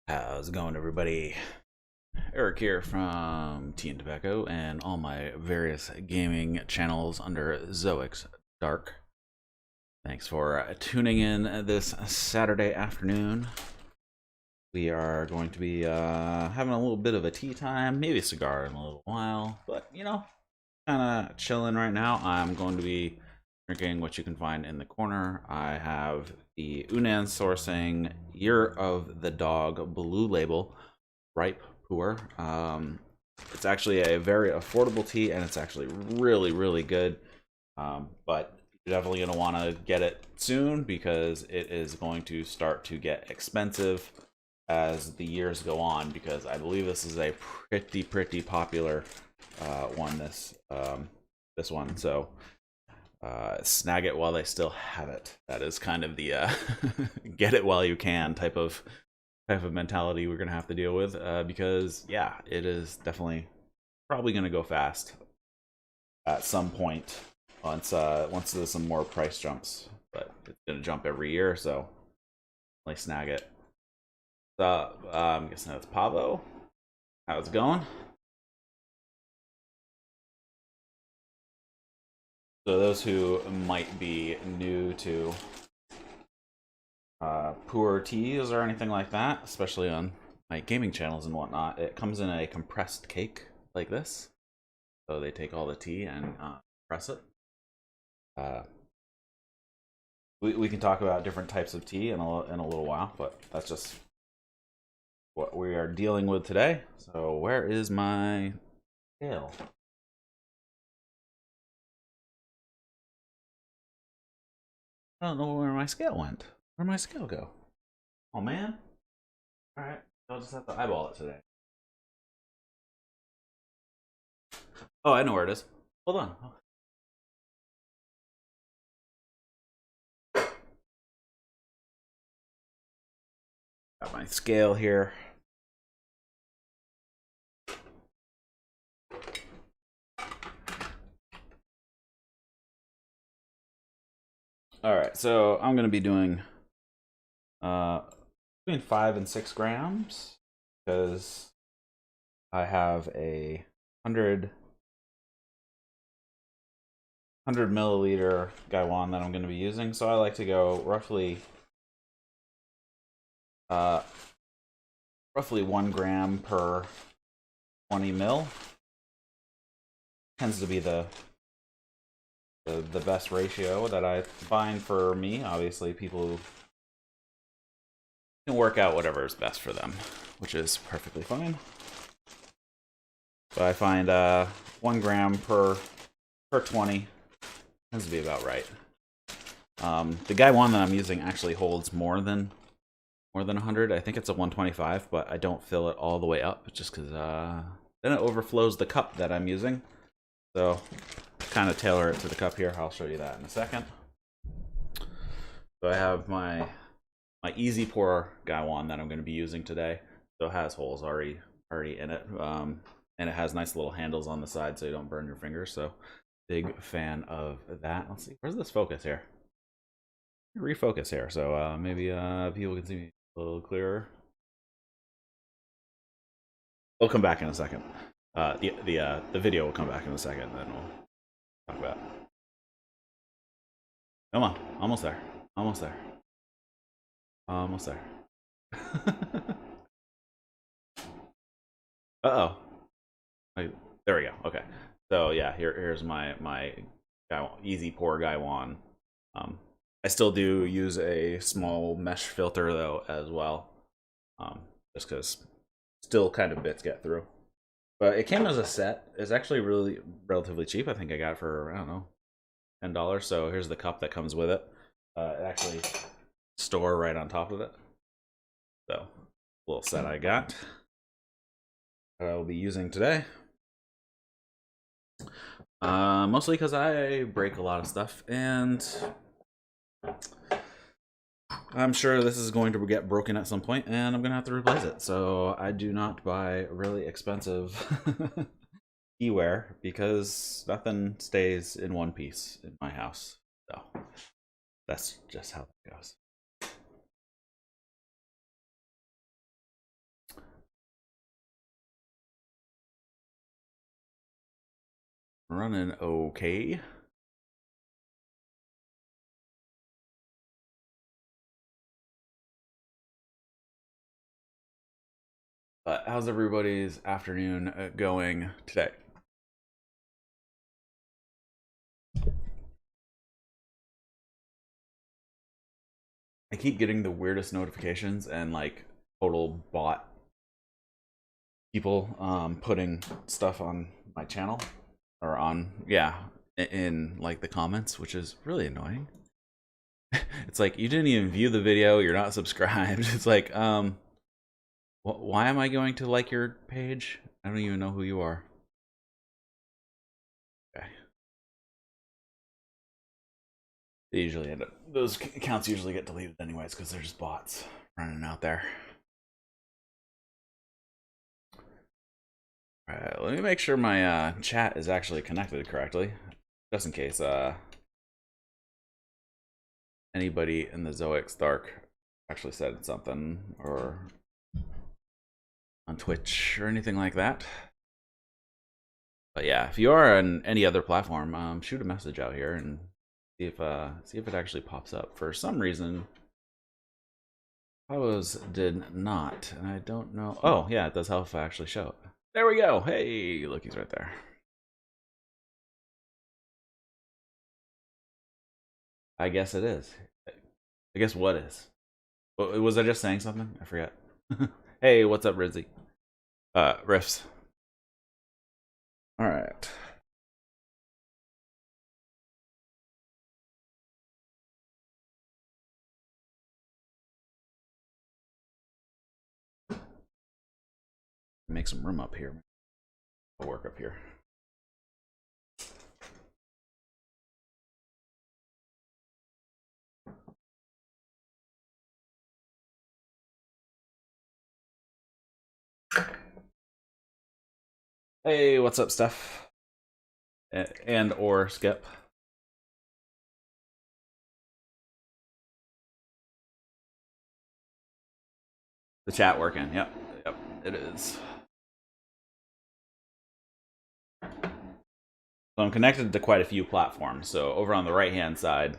How's it going, everybody? Eric here from Tea and Tobacco and all my various gaming channels under Zoic's Dark. Thanks for tuning in this Saturday afternoon. We are going to be having a little bit of a tea time, maybe a cigar in a little while, but you know, kind of chilling right now. I'm going to be drinking what you can find in the corner. I have the Unan Sourcing Year of the Dog Blue Label Ripe Pour. It's actually a very affordable tea, and it's actually really good. But you're definitely going to want to get it soon because it is going to start to get expensive as the years go on, because I believe this is a pretty popular one, this one. So snag it while they still have it. That is kind of the get it while you can type of mentality we're gonna have to deal with, because yeah, it is definitely probably gonna go fast at some point once there's some more price jumps, but it's gonna jump every year, so like snag it. So I'm guessing that's Pavo. How's it going? So those who might be new to pour teas or anything like that, especially on my gaming channels and whatnot, it comes in a compressed cake like this. So they take all the tea and press it. We can talk about different types of tea in a little while, but that's just what we are dealing with today. So where is my scale? I don't know where my scale went. Where'd my scale go? Oh man. Alright, I'll just have to eyeball it today. Oh, I know where it is. Hold on. Got my scale here. Alright, so I'm going to be doing between 5 and 6 grams, because I have a 100 milliliter gaiwan that I'm going to be using, so I like to go roughly 1 gram per 20 mil. Tends to be the best ratio that I find for me. Obviously, people can work out whatever is best for them, which is perfectly fine. But I find 1 gram per 20 tends to be about right. The Gaiwan that I'm using actually holds more than 100. I think it's a 125, but I don't fill it all the way up just because then it overflows the cup that I'm using. So kind of tailor it to the cup here. I'll show you that in a second. So I have my easy pour Gaiwan that I'm going to be using today. So it has holes already in it, and it has nice little handles on the side so you don't burn your fingers. So big fan of that. Let's see, where's this focus here? Refocus here, so maybe people can see me a little clearer. We'll come back in a second. The video will come back in a second, then we'll talk about it. Come on, almost there. Almost there. Almost there. Uh-oh. There we go. Okay. So yeah, here's my easy pour Gaiwan. I still do use a small mesh filter though as well, just because still kind of bits get through. But it came as a set. It's actually really relatively cheap. I think I got it for, I don't know, $10. So here's the cup that comes with it. It actually store right on top of it. So little set I got that I will be using today. Mostly because I break a lot of stuff, and I'm sure this is going to get broken at some point, and I'm going to have to replace it. So I do not buy really expensive e-ware because nothing stays in one piece in my house. So That's just how it goes. Running okay. But how's everybody's afternoon going today? I keep getting the weirdest notifications and like total bot people putting stuff on my channel or on in like the comments, which is really annoying. It's like you didn't even view the video, you're not subscribed. It's like why am I going to like your page? I don't even know who you are. Okay. They usually end up, those accounts usually get deleted anyways because they're just bots running out there. Alright, let me make sure my chat is actually connected correctly, just in case anybody in the Zoix Dark actually said something or on Twitch or anything like that. But yeah, if you are on any other platform, shoot a message out here and see if it actually pops up. For some reason, Pose did not, and I don't know. Oh yeah, it does help if I actually show it. There we go. Hey, look, he's right there. I guess it is. I guess what is? Was I just saying something? I forget. Hey, what's up, Rizzy? Riffs. All right. Make some room up here. I'll work up here. Hey, what's up, Steph? And or Skip. The chat working. Yep, it is. So I'm connected to quite a few platforms. So over on the right-hand side,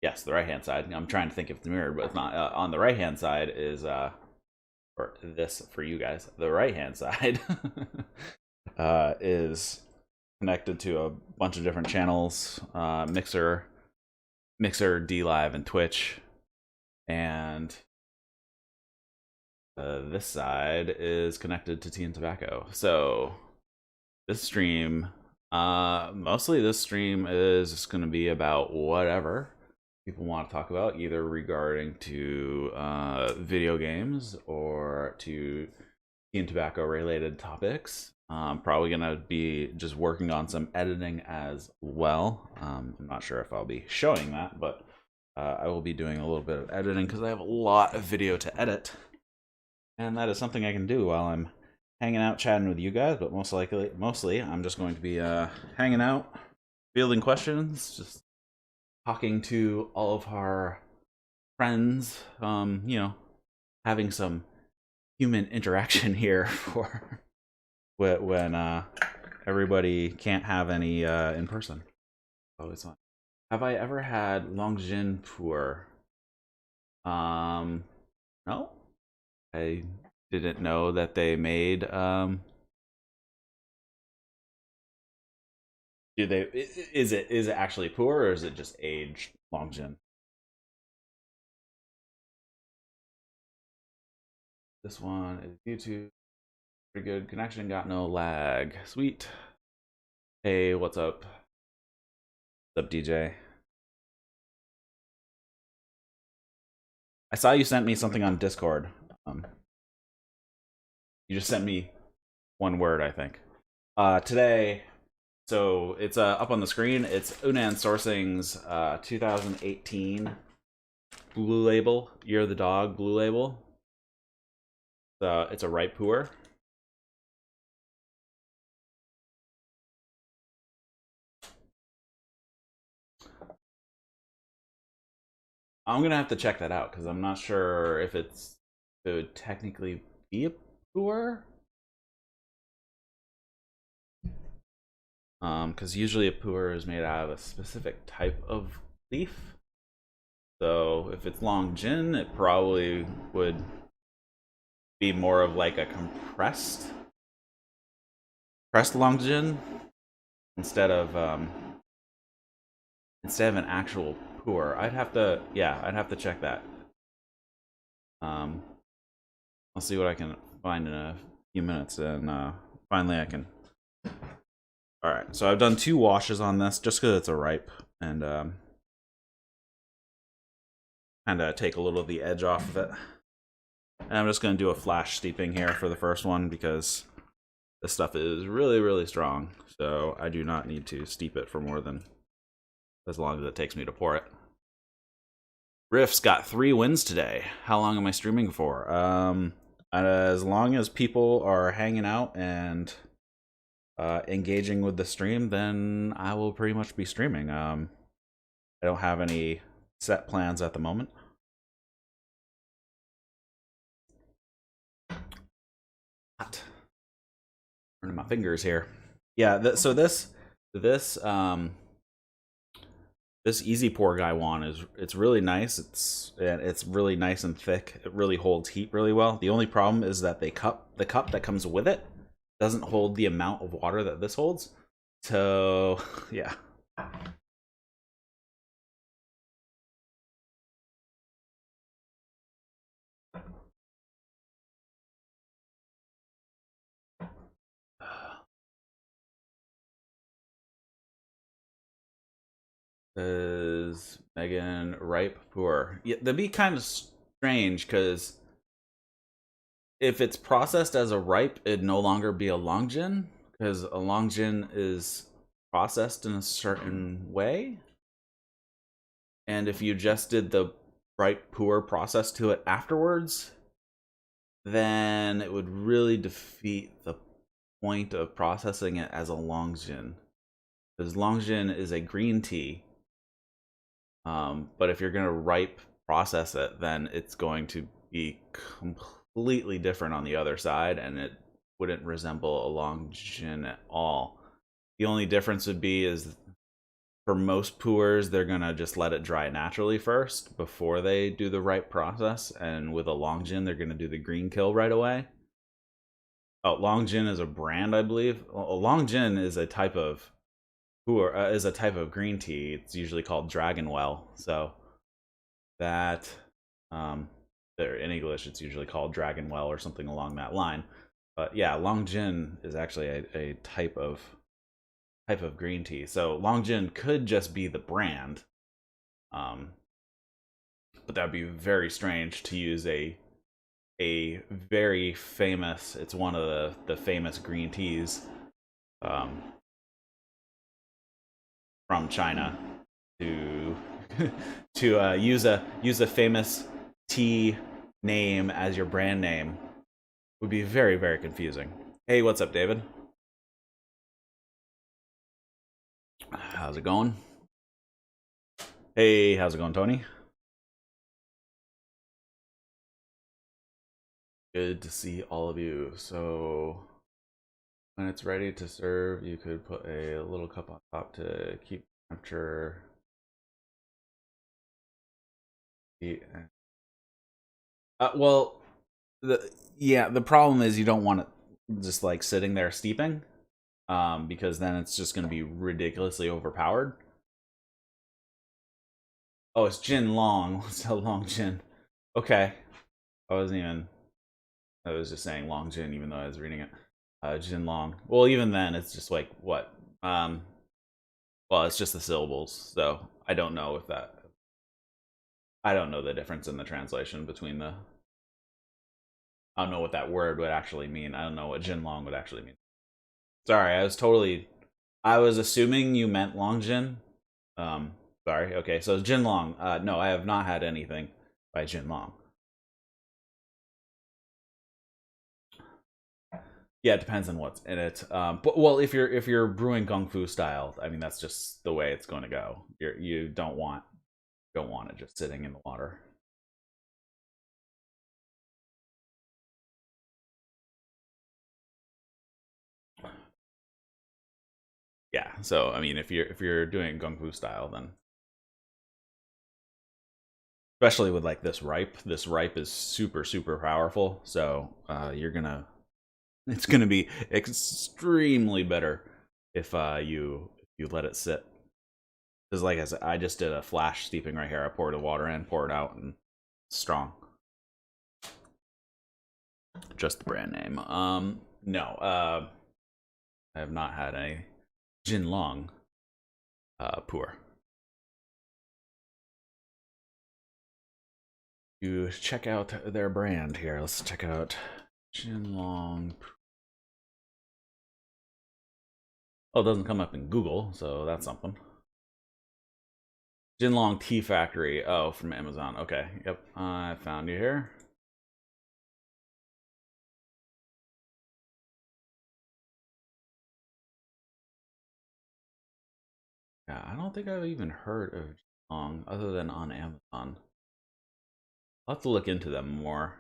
yes, the right-hand side. I'm trying to think if it's mirrored, but it's not. On the right-hand side is or this for you guys. The right-hand side is connected to a bunch of different channels: Mixer, DLive, and Twitch. And this side is connected to Tea and Tobacco. So this stream, mostly this stream is just going to be about whatever people want to talk about, either regarding to video games or to Tea and Tobacco related topics. I'm probably going to be just working on some editing as well. I'm not sure if I'll be showing that, but I will be doing a little bit of editing because I have a lot of video to edit. And that is something I can do while I'm hanging out chatting with you guys, but mostly I'm just going to be hanging out, fielding questions, just talking to all of our friends, you know, having some human interaction here for when everybody can't have any in person. Always fun. Have I ever had Longjin Pour? No. I didn't know that they made do they is it actually poor or is it just aged Longjin? This one is YouTube. Pretty good connection, got no lag. Sweet. Hey, what's up? What's up, DJ? I saw you sent me something on Discord. You just sent me one word, I think. Today, so it's up on the screen. It's Unan Sourcing's 2018 Blue Label, Year of the Dog Blue Label. It's a ripe pour. I'm gonna have to check that out because I'm not sure if it would technically be a pu'er. Because usually a pu'er is made out of a specific type of leaf. So if it's long gin, it probably would be more of like a compressed long gin instead of an actual pu'er. I'd have to check that. I'll see what I can find in a few minutes, and finally I can. All right, so I've done 2 washes on this just because it's a ripe, and kind of take a little of the edge off of it. And I'm just going to do a flash steeping here for the first one because this stuff is really, really strong. So I do not need to steep it for more than as long as it takes me to pour it. Riff's got 3 wins today. How long am I streaming for? As long as people are hanging out and engaging with the stream, then I will pretty much be streaming. I don't have any set plans at the moment. Hot. Burning my fingers here. Yeah, so this easy pour Gaiwan it's really nice. It's really nice and thick. It really holds heat really well. The only problem is that the cup that comes with it doesn't hold the amount of water that this holds. So yeah. Is Megan ripe pour? Yeah, that'd be kind of strange because if it's processed as a ripe, it'd no longer be a long gin because a long gin is processed in a certain way. And if you just did the ripe pour process to it afterwards, then it would really defeat the point of processing it as a long gin. Because long gin is a green tea. But if you're going to ripe process it, then it's going to be completely different on the other side, and it wouldn't resemble a long gin at all. The only difference would be is for most pours, they're going to just let it dry naturally first before they do the ripe process, and with a long gin, they're going to do the green kill right away. Oh, long gin is a brand, I believe. A long gin is a type of is a type of green tea. It's usually called Dragon Well. So that in English it's usually called Dragon Well or something along that line. But yeah, long gin is actually a type of green tea. So long gin could just be the brand. But that'd be very strange to use a very famous, it's one of the famous green teas from China to to use a famous tea name as your brand name would be very, very confusing. Hey, what's up, David? How's it going? Hey, how's it going, Tony? Good to see all of you. So when it's ready to serve, you could put a little cup on top to keep temperature. Well, the problem is you don't want it just like sitting there steeping, because then it's just going to be ridiculously overpowered. Oh, it's gin long. What's a long gin? Okay, I was just saying long gin, even though I was reading it. Gin long. Well, even then, it's just like what? Well, it's just the syllables, so I don't know if that. I don't know the difference in the translation between the. I don't know what that word would actually mean. I don't know what gin long would actually mean. Sorry, I was assuming you meant long gin. Sorry. Okay, so gin long. No, I have not had anything by Jin Long. Yeah, it depends on what's in it. But well, if you're brewing kung fu style, I mean that's just the way it's going to go. You don't want Don't want it just sitting in the water. Yeah, so I mean, if you're doing Gung Fu style, then especially with like this ripe is super powerful. So it's gonna be extremely better if you let it sit. Because like I said, I just did a flash steeping right here. I poured the water in, poured it out, and it's strong. Just the brand name. No. I have not had a Jin Long pour. You check out their brand here. Let's check out Jin Long. Oh, it doesn't come up in Google, so that's something. Jin Long Tea Factory. Oh, from Amazon. Okay. Yep. I found you here. Yeah, I don't think I've even heard of Jin Long other than on Amazon. I'll have to look into them more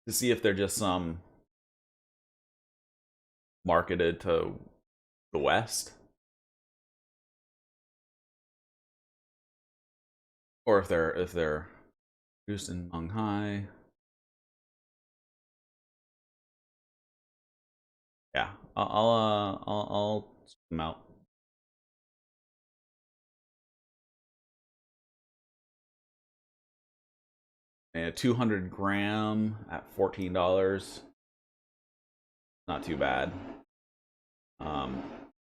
to see if they're just some marketed to the West, or if they're produced in Shanghai. Yeah, I'll check them out. A 200 gram at $14. Not too bad. I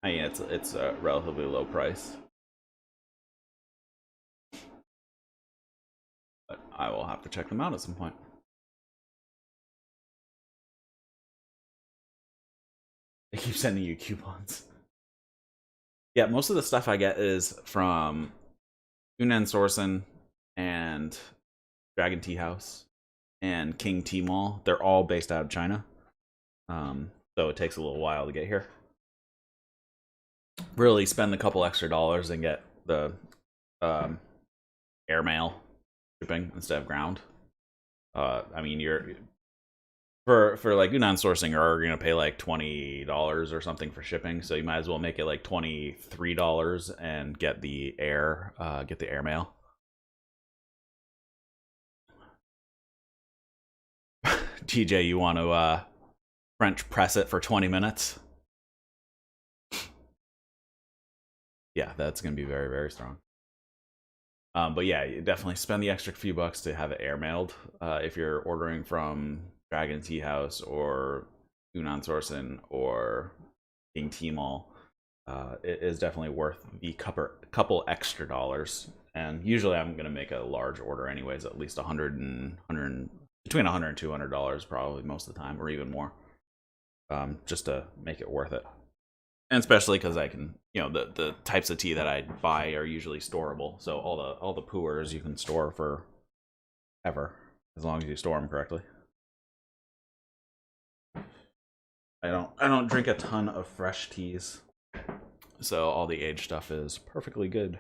mean it's a relatively low price, but I will have to check them out at some point. They keep sending you coupons. Yeah, most of the stuff I get is from Yunnan Sourcing and Dragon Tea House and King Tea Mall. They're all based out of China. So it takes a little while to get here. Really spend a couple extra dollars and get the airmail shipping instead of ground. I mean, you're for like Yunnan Sourcing, you're gonna pay like $20 or something for shipping, so you might as well make it like $23 and get the airmail. TJ, you want to French press it for 20 minutes? Yeah, that's gonna be very strong. But yeah, you definitely spend the extra few bucks to have it airmailed if you're ordering from Dragon Tea House or Yunnan Sourcing or King Tea Mall. It is definitely worth the couple extra dollars. And usually I'm going to make a large order anyways, at least 100 and 100, between 100 and $200 probably most of the time, or even more, just to make it worth it. And especially because I can, the types of tea that I buy are usually storable, so all the pours you can store for ever as long as you store them correctly. I don't drink a ton of fresh teas, so all the aged stuff is perfectly good,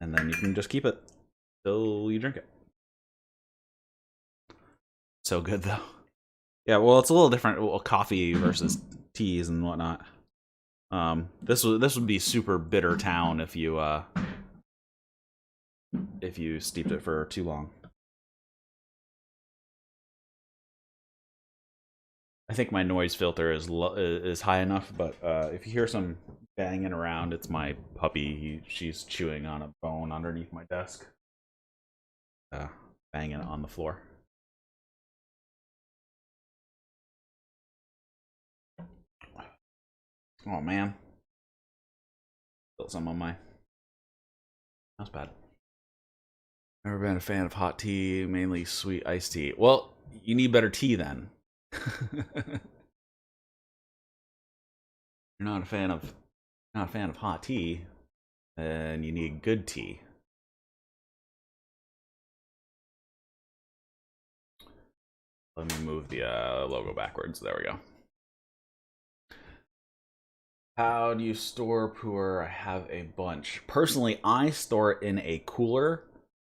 and then you can just keep it till you drink it. So good though. Yeah, well, it's a little different. Well, coffee versus teas and whatnot. This would be super bitter town if you steeped it for too long. I think my noise filter is high enough, but if you hear some banging around, it's my puppy. She's chewing on a bone underneath my desk, banging it on the floor. Oh man, spilled some on my. That's bad. Never been a fan of hot tea, mainly sweet iced tea. Well, you need better tea then. You're not a fan of hot tea, then you need good tea. Let me move the logo backwards. There we go. How do you store pu'er? I have a bunch. Personally, I store it in a cooler,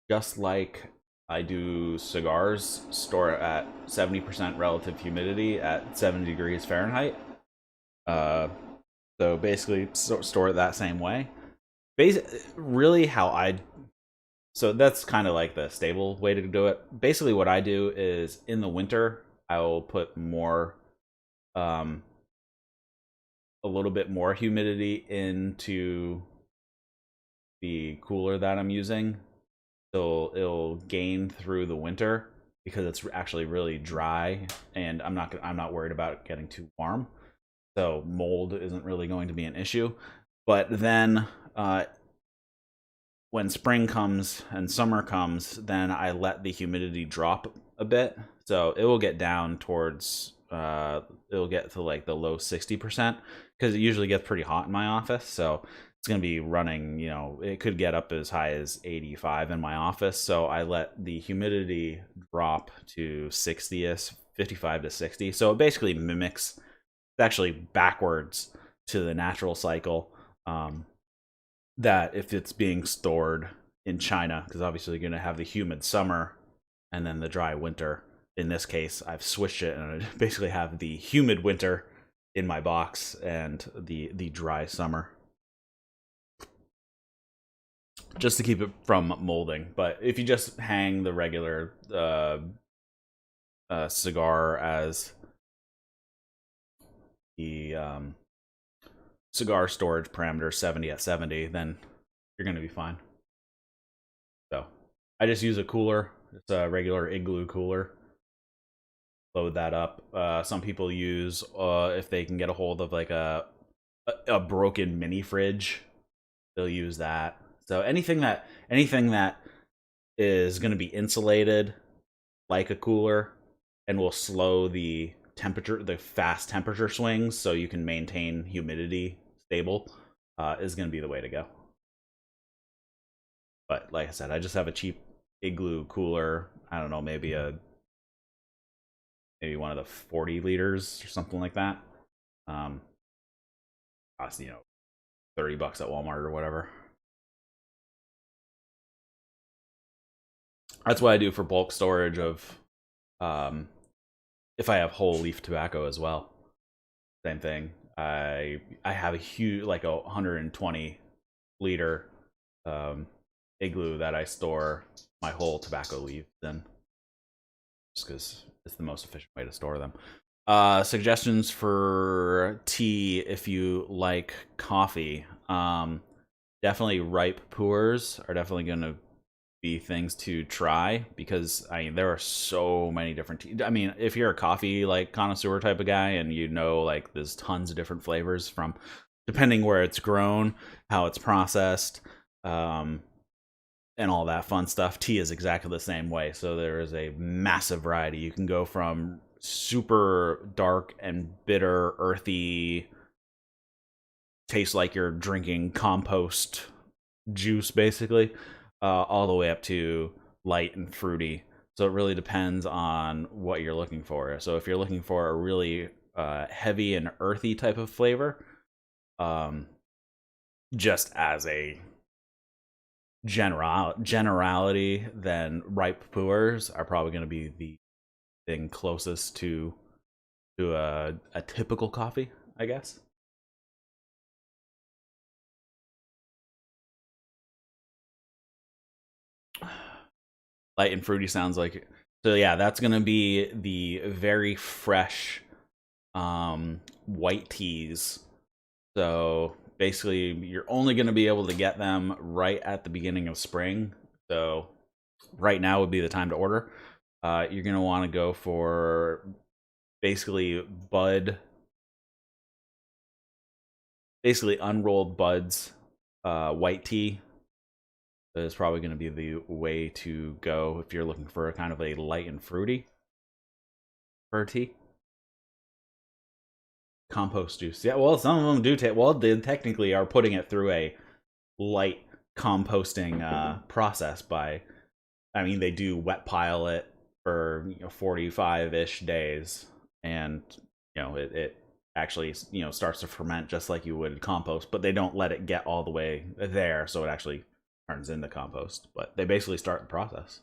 just like I do cigars. Store it at 70% relative humidity at 70 degrees Fahrenheit. Uh, so basically, store it that same way. Really, how I so that's kind of like the stable way to do it. Basically, what I do is in the winter, I will put more, um, a little bit more humidity into the cooler that I'm using. So it'll gain through the winter because it's actually really dry, and I'm not worried about it getting too warm. So mold isn't really going to be an issue. But then when spring comes and summer comes, then I let the humidity drop a bit. So it will get down towards it'll get to like the low 60% because it usually gets pretty hot in my office. So it's going to be running, it could get up as high as 85 in my office. So I let the humidity drop to 60ish, 55 to 60. So it basically mimics, it's actually backwards to the natural cycle. That if it's being stored in China, because obviously you're going to have the humid summer and then the dry winter. In this case, I've switched it and I basically have the humid winter in my box and the dry summer, just to keep it from molding. But if you just hang the regular cigar as the cigar storage parameter 70 at 70, then you're going to be fine. So I just use a cooler. It's a regular igloo cooler. Load that up. Some people use, if they can get a hold of like a broken mini fridge, they'll use that. So anything that is going to be insulated like a cooler and will slow the fast temperature swings, so you can maintain humidity stable, is going to be the way to go. But like I said, I just have a cheap igloo cooler. I don't know, maybe one of the 40 liters or something like that. Cost $30 at Walmart or whatever. That's what I do for bulk storage of, if I have whole leaf tobacco as well. Same thing. I have a huge, like a 120 liter igloo that I store my whole tobacco leaves in, just because it's the most efficient way to store them. Suggestions for tea if you like coffee. Definitely ripe pu'ers are definitely going to be things to try, because there are so many different teas. If you're a coffee like connoisseur type of guy, and like there's tons of different flavors from depending where it's grown, how it's processed, and all that fun stuff. Tea is exactly the same way. So there is a massive variety. You can go from super dark and bitter, earthy, tastes like you're drinking compost juice, basically, all the way up to light and fruity. So it really depends on what you're looking for. So if you're looking for a really heavy and earthy type of flavor, just as a generality, then ripe pu'ers are probably going to be the thing closest to a typical coffee, I guess. Light and fruity sounds like. So yeah, that's gonna be the very fresh white teas. So basically, you're only gonna be able to get them right at the beginning of spring. So right now would be the time to order. You're gonna want to go for basically unrolled buds, white tea. That is probably going to be the way to go if you're looking for a kind of a light and fruity for tea. Compost juice. Yeah, well, some of them do take. Well, they technically are putting it through a light composting process by. They do wet pile it for 45-ish days, and it actually, you know, starts to ferment just like you would compost, but they don't let it get all the way there, so it actually turns into compost. But they basically start the process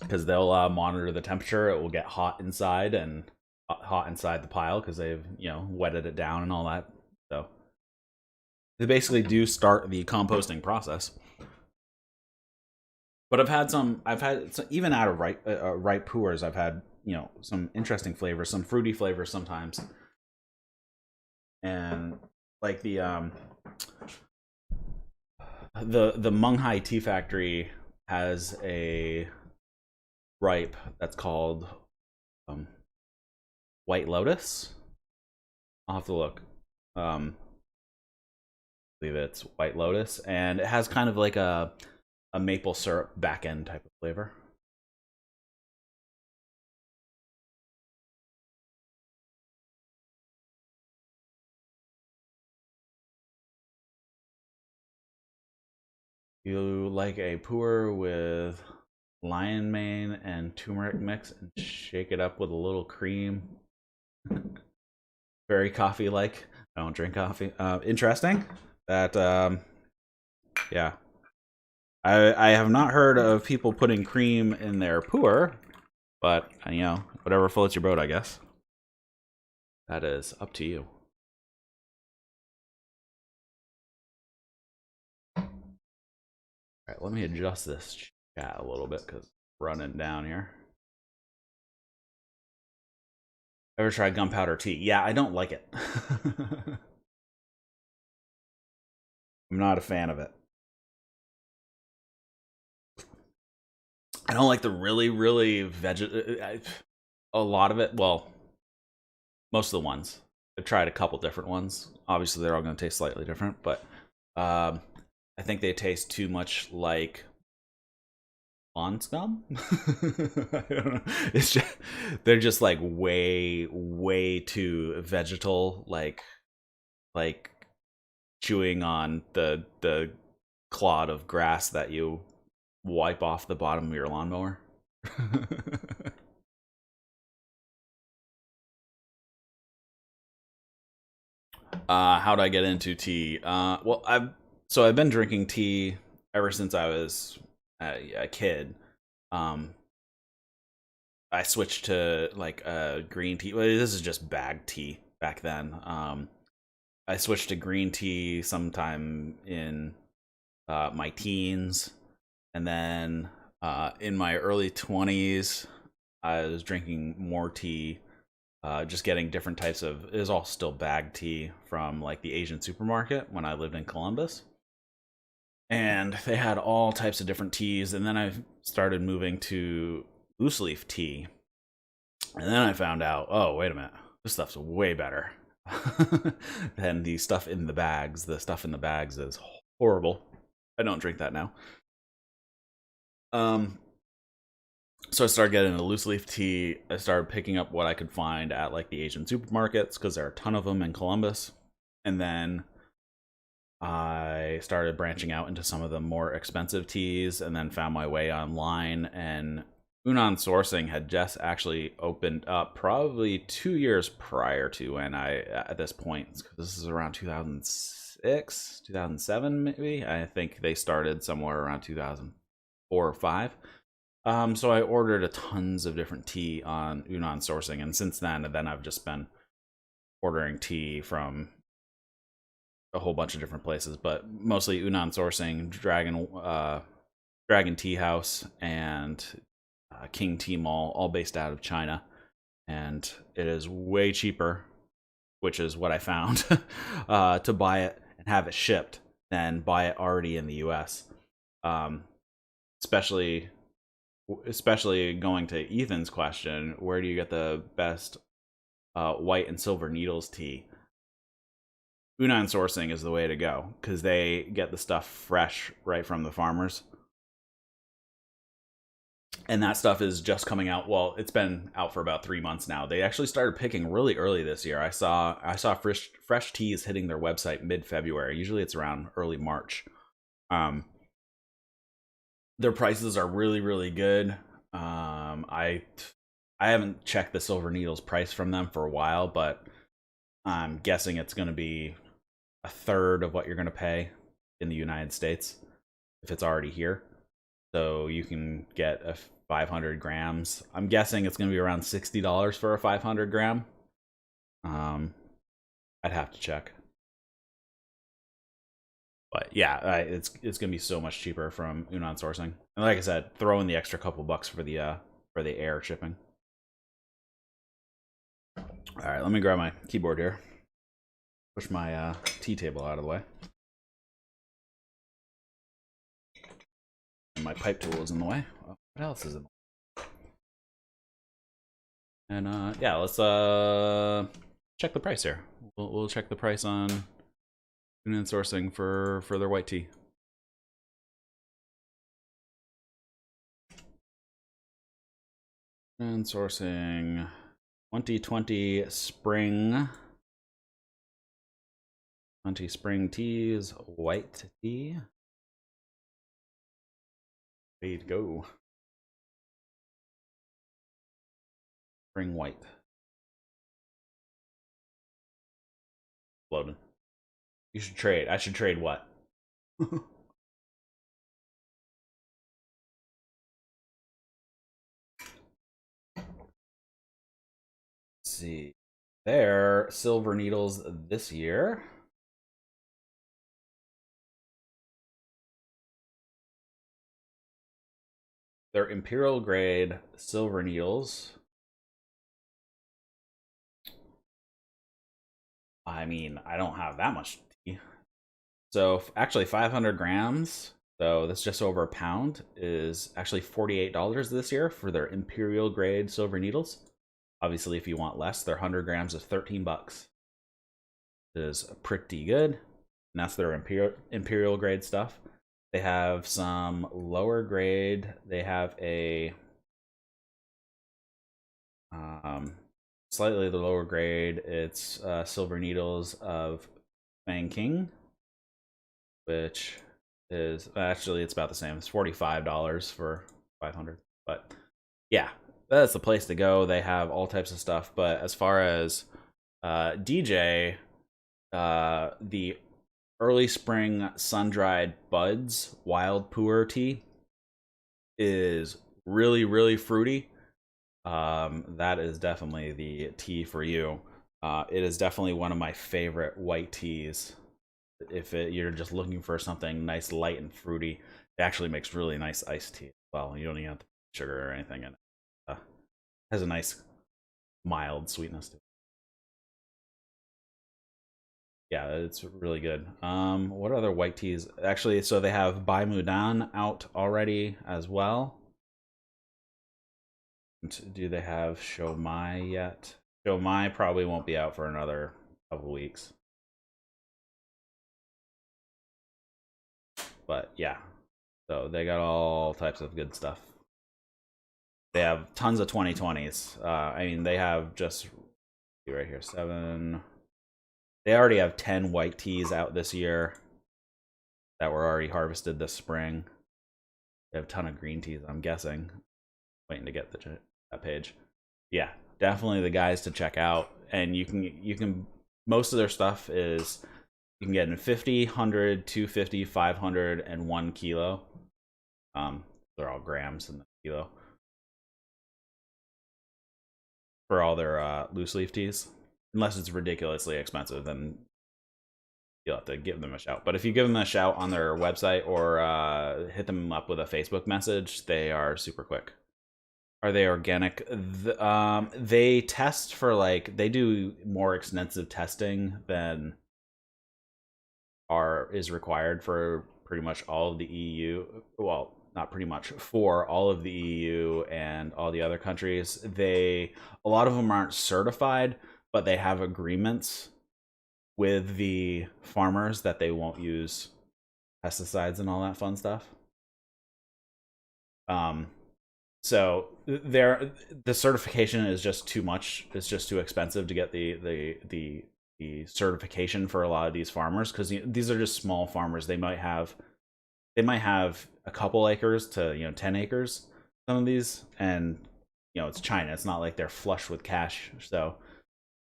because they'll monitor the temperature. It will get hot inside and hot inside the pile because they've, you know, wetted it down and all that. So they basically do start the composting process. But I've had some, even out of ripe pours, I've had, you know, some interesting flavors, some fruity flavors sometimes, and like the Munghai Tea Factory has a ripe that's called um, White Lotus. I'll have to look. I believe it's White Lotus, and it has kind of like a maple syrup back end type of flavor. You like a pour with lion mane and turmeric mix and shake it up with a little cream. Very coffee like. I don't drink coffee. Interesting. That yeah. I have not heard of people putting cream in their pour, but you know, whatever floats your boat, I guess. That is up to you. All right, let me adjust this chat a little bit because running down here. Ever tried gunpowder tea? Yeah, I don't like it. I'm not a fan of it. I don't like the really a lot of it. Well, most of the ones. I've tried a couple different ones. Obviously, they're all going to taste slightly different, but I think they taste too much like lawn scum. I don't know. It's just, they're just like way too vegetal, like chewing on the clod of grass that you wipe off the bottom of your lawnmower. How did I get into tea? Well, I've been drinking tea ever since I was a kid. Um, I switched to like green tea. Well, this is just bagged tea back then. I switched to green tea sometime in my teens, and then in my early 20s, I was drinking more tea. Just getting different types of, it was all still bagged tea from like the Asian supermarket when I lived in Columbus. And they had all types of different teas. And then I started moving to loose leaf tea. And then I found out, oh, wait a minute, this stuff's way better than the stuff in the bags. The stuff in the bags is horrible. I don't drink that now. Um, so I started getting into loose leaf tea. I started picking up what I could find at like the Asian supermarkets because there are a ton of them in Columbus. And then I started branching out into some of the more expensive teas, and then found my way online. And Unan Sourcing had just actually opened up probably 2 years prior to when at this point, this is around 2006, 2007 maybe. I think they started somewhere around 2004 or 5. So I ordered a tons of different tea on Unan Sourcing, and since then I've just been ordering tea from a whole bunch of different places, but mostly Unan Sourcing, Dragon Tea House, and King Tea Mall, all based out of China, and it is way cheaper, which is what I found, to buy it and have it shipped than buy it already in the U.S. Especially going to Ethan's question, where do you get the best white and silver needles tea? Unan Sourcing is the way to go because they get the stuff fresh right from the farmers. And that stuff is just coming out. Well, it's been out for about 3 months now. They actually started picking really early this year. I saw fresh teas hitting their website mid-February. Usually it's around early March. Their prices are really good. I haven't checked the silver needles price from them for a while, but I'm guessing it's going to be a third of what you're going to pay in the United States if it's already here. So you can get a 500 grams. I'm guessing it's going to be around $60 for a 500 gram. I'd have to check. But yeah, it's going to be so much cheaper from Unan sourcing. And like I said, throw in the extra couple bucks for the air shipping. All right, let me grab my keyboard here. Push my tea table out of the way. And my pipe tool is in the way. Oh, what else is in the way? And yeah, let's check the price here. We'll check the price on Unan sourcing for their white tea. Unan sourcing 2020 spring. 20 spring teas, white tea. Ready to go. Spring white. Loaded. You should trade. I should trade what? Let's see. They're silver needles this year. They're imperial grade silver needles. I mean, I don't have that much tea. So actually 500 grams, so that's just over a pound, is actually $48 this year for their imperial grade silver needles. Obviously, if you want less, their 100 grams is 13 bucks. It is pretty good. And that's their imperial grade stuff. They have some lower grade. They have a slightly the lower grade. It's silver needles of Fang King, which is actually it's about the same. It's $45 for 500. But yeah, that's the place to go. They have all types of stuff. But as far as DJ, the early spring sun-dried buds wild pu'er tea is really, really fruity. That is definitely the tea for you. It is definitely one of my favorite white teas. If you're just looking for something nice, light, and fruity, it actually makes really nice iced tea as well. You don't even have to put sugar or anything in it. It has a nice, mild sweetness to it. Yeah, it's really good. What other white teas? Actually, so they have Bai Mudan out already as well. Do they have Shou Mai yet? Shou Mai probably won't be out for another couple weeks. But yeah, so they got all types of good stuff. They have tons of 2020s. I mean, they have just right here 7. They already have 10 white teas out this year that were already harvested this spring. They have a ton of green teas, I'm guessing. Waiting to get that page. Yeah, definitely the guys to check out. And you can most of their stuff is you can get in 50, 100, 250, 500, and 1 kilo. They're all grams in the kilo for all their loose leaf teas. Unless it's ridiculously expensive, then you'll have to give them a shout. But if you give them a shout on their website or hit them up with a Facebook message, they are super quick. Are they organic? They test for they do more extensive testing than is required for pretty much all of the EU. Well, not pretty much, for all of the EU and all the other countries. A lot of them aren't certified, but they have agreements with the farmers that they won't use pesticides and all that fun stuff. So the certification is just too much. It's just too expensive to get the certification for a lot of these farmers, because these are just small farmers. They might have a couple acres to 10 acres, some of these, and it's China. It's not like they're flush with cash, so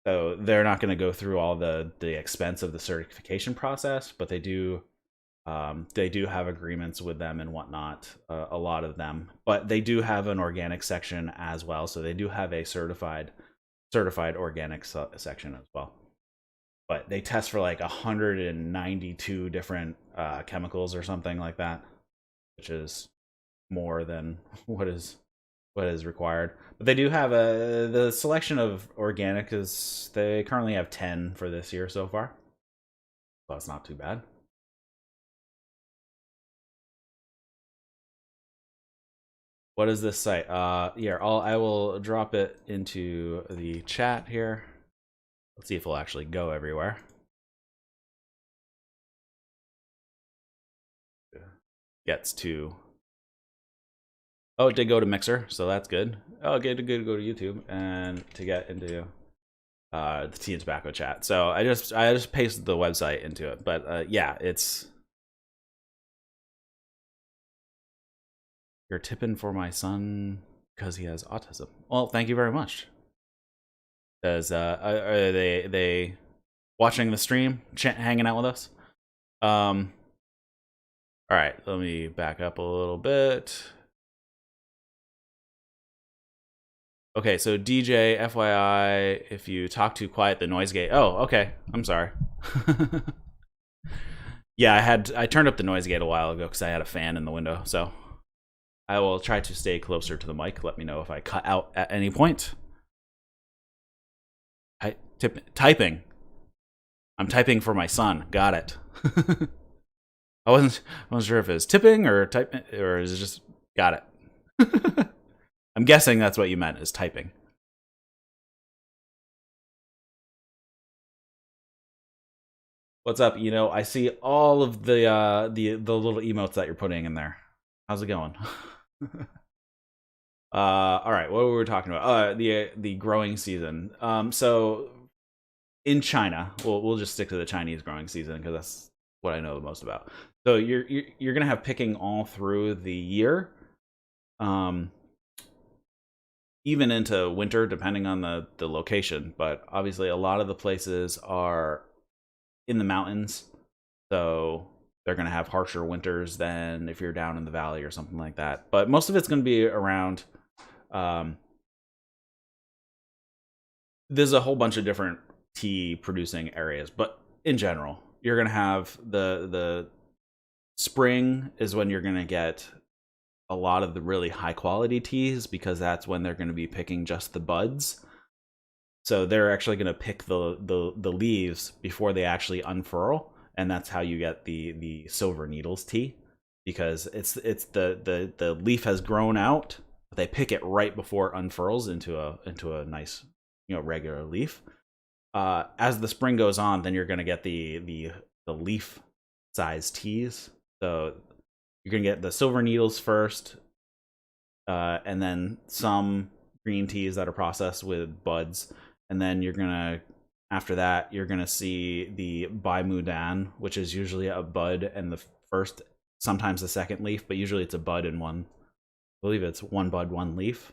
they're not going to go through all the expense of the certification process, but they do have agreements with them and whatnot, a lot of them. But they do have an organic section as well, so they do have a certified organic section as well. But they test for like 192 different chemicals or something like that, which is more than what is required. But they do have the selection of organic is they currently have 10 for this year so far. So that's not too bad. What is this site? Yeah, I will drop it into the chat here. Let's see if it'll actually go everywhere. Gets to. Oh, it did go to Mixer, so that's good. Oh, good to go to YouTube and to get into the Tea and Tobacco chat. So I just pasted the website into it, but yeah, it's. You're tipping for my son because he has autism. Well, thank you very much. Does are they watching the stream, hanging out with us? All right, let me back up a little bit. Okay, so DJ, FYI, if you talk too quiet, the noise gate. Oh, okay. I'm sorry. Yeah, I turned up the noise gate a while ago because I had a fan in the window. So I will try to stay closer to the mic. Let me know if I cut out at any point. Typing. I'm typing for my son. Got it. I wasn't sure if it was tipping or typing, or is it just got it. I'm guessing that's what you meant, is typing. What's up? I see all of the little emotes that you're putting in there. How's it going? All right, what were we talking about? The growing season. So in China, we'll just stick to the Chinese growing season because that's what I know the most about. So you're gonna have picking all through the year, even into winter, depending on the location. But obviously, a lot of the places are in the mountains, so they're gonna have harsher winters than if you're down in the valley or something like that. But most of it's gonna be around. There's a whole bunch of different tea producing areas, but in general, you're gonna have the spring is when you're gonna get a lot of the really high quality teas, because that's when they're going to be picking just the buds. So they're actually going to pick the leaves before they actually unfurl, and that's how you get the silver needles tea, because it's the leaf has grown out, but they pick it right before it unfurls into a nice regular leaf. As the spring goes on, then you're going to get the leaf size teas. So you're going to get the silver needles first, and then some green teas that are processed with buds. And then after that, you're going to see the Bai Mudan, which is usually a bud and the first, sometimes the second leaf, but usually it's a bud and I believe it's one bud, one leaf.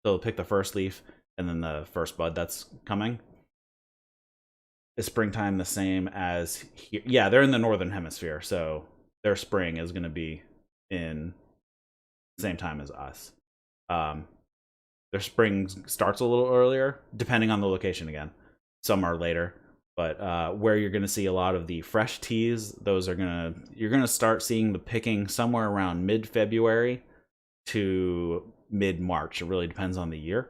So they'll pick the first leaf and then the first bud that's coming. Is springtime the same as here? Yeah, they're in the northern hemisphere, so their spring is going to be in the same time as us. Their spring starts a little earlier, depending on the location again. Some are later, but where you're going to see a lot of the fresh teas, you're going to start seeing the picking somewhere around mid-February to mid-March. It really depends on the year.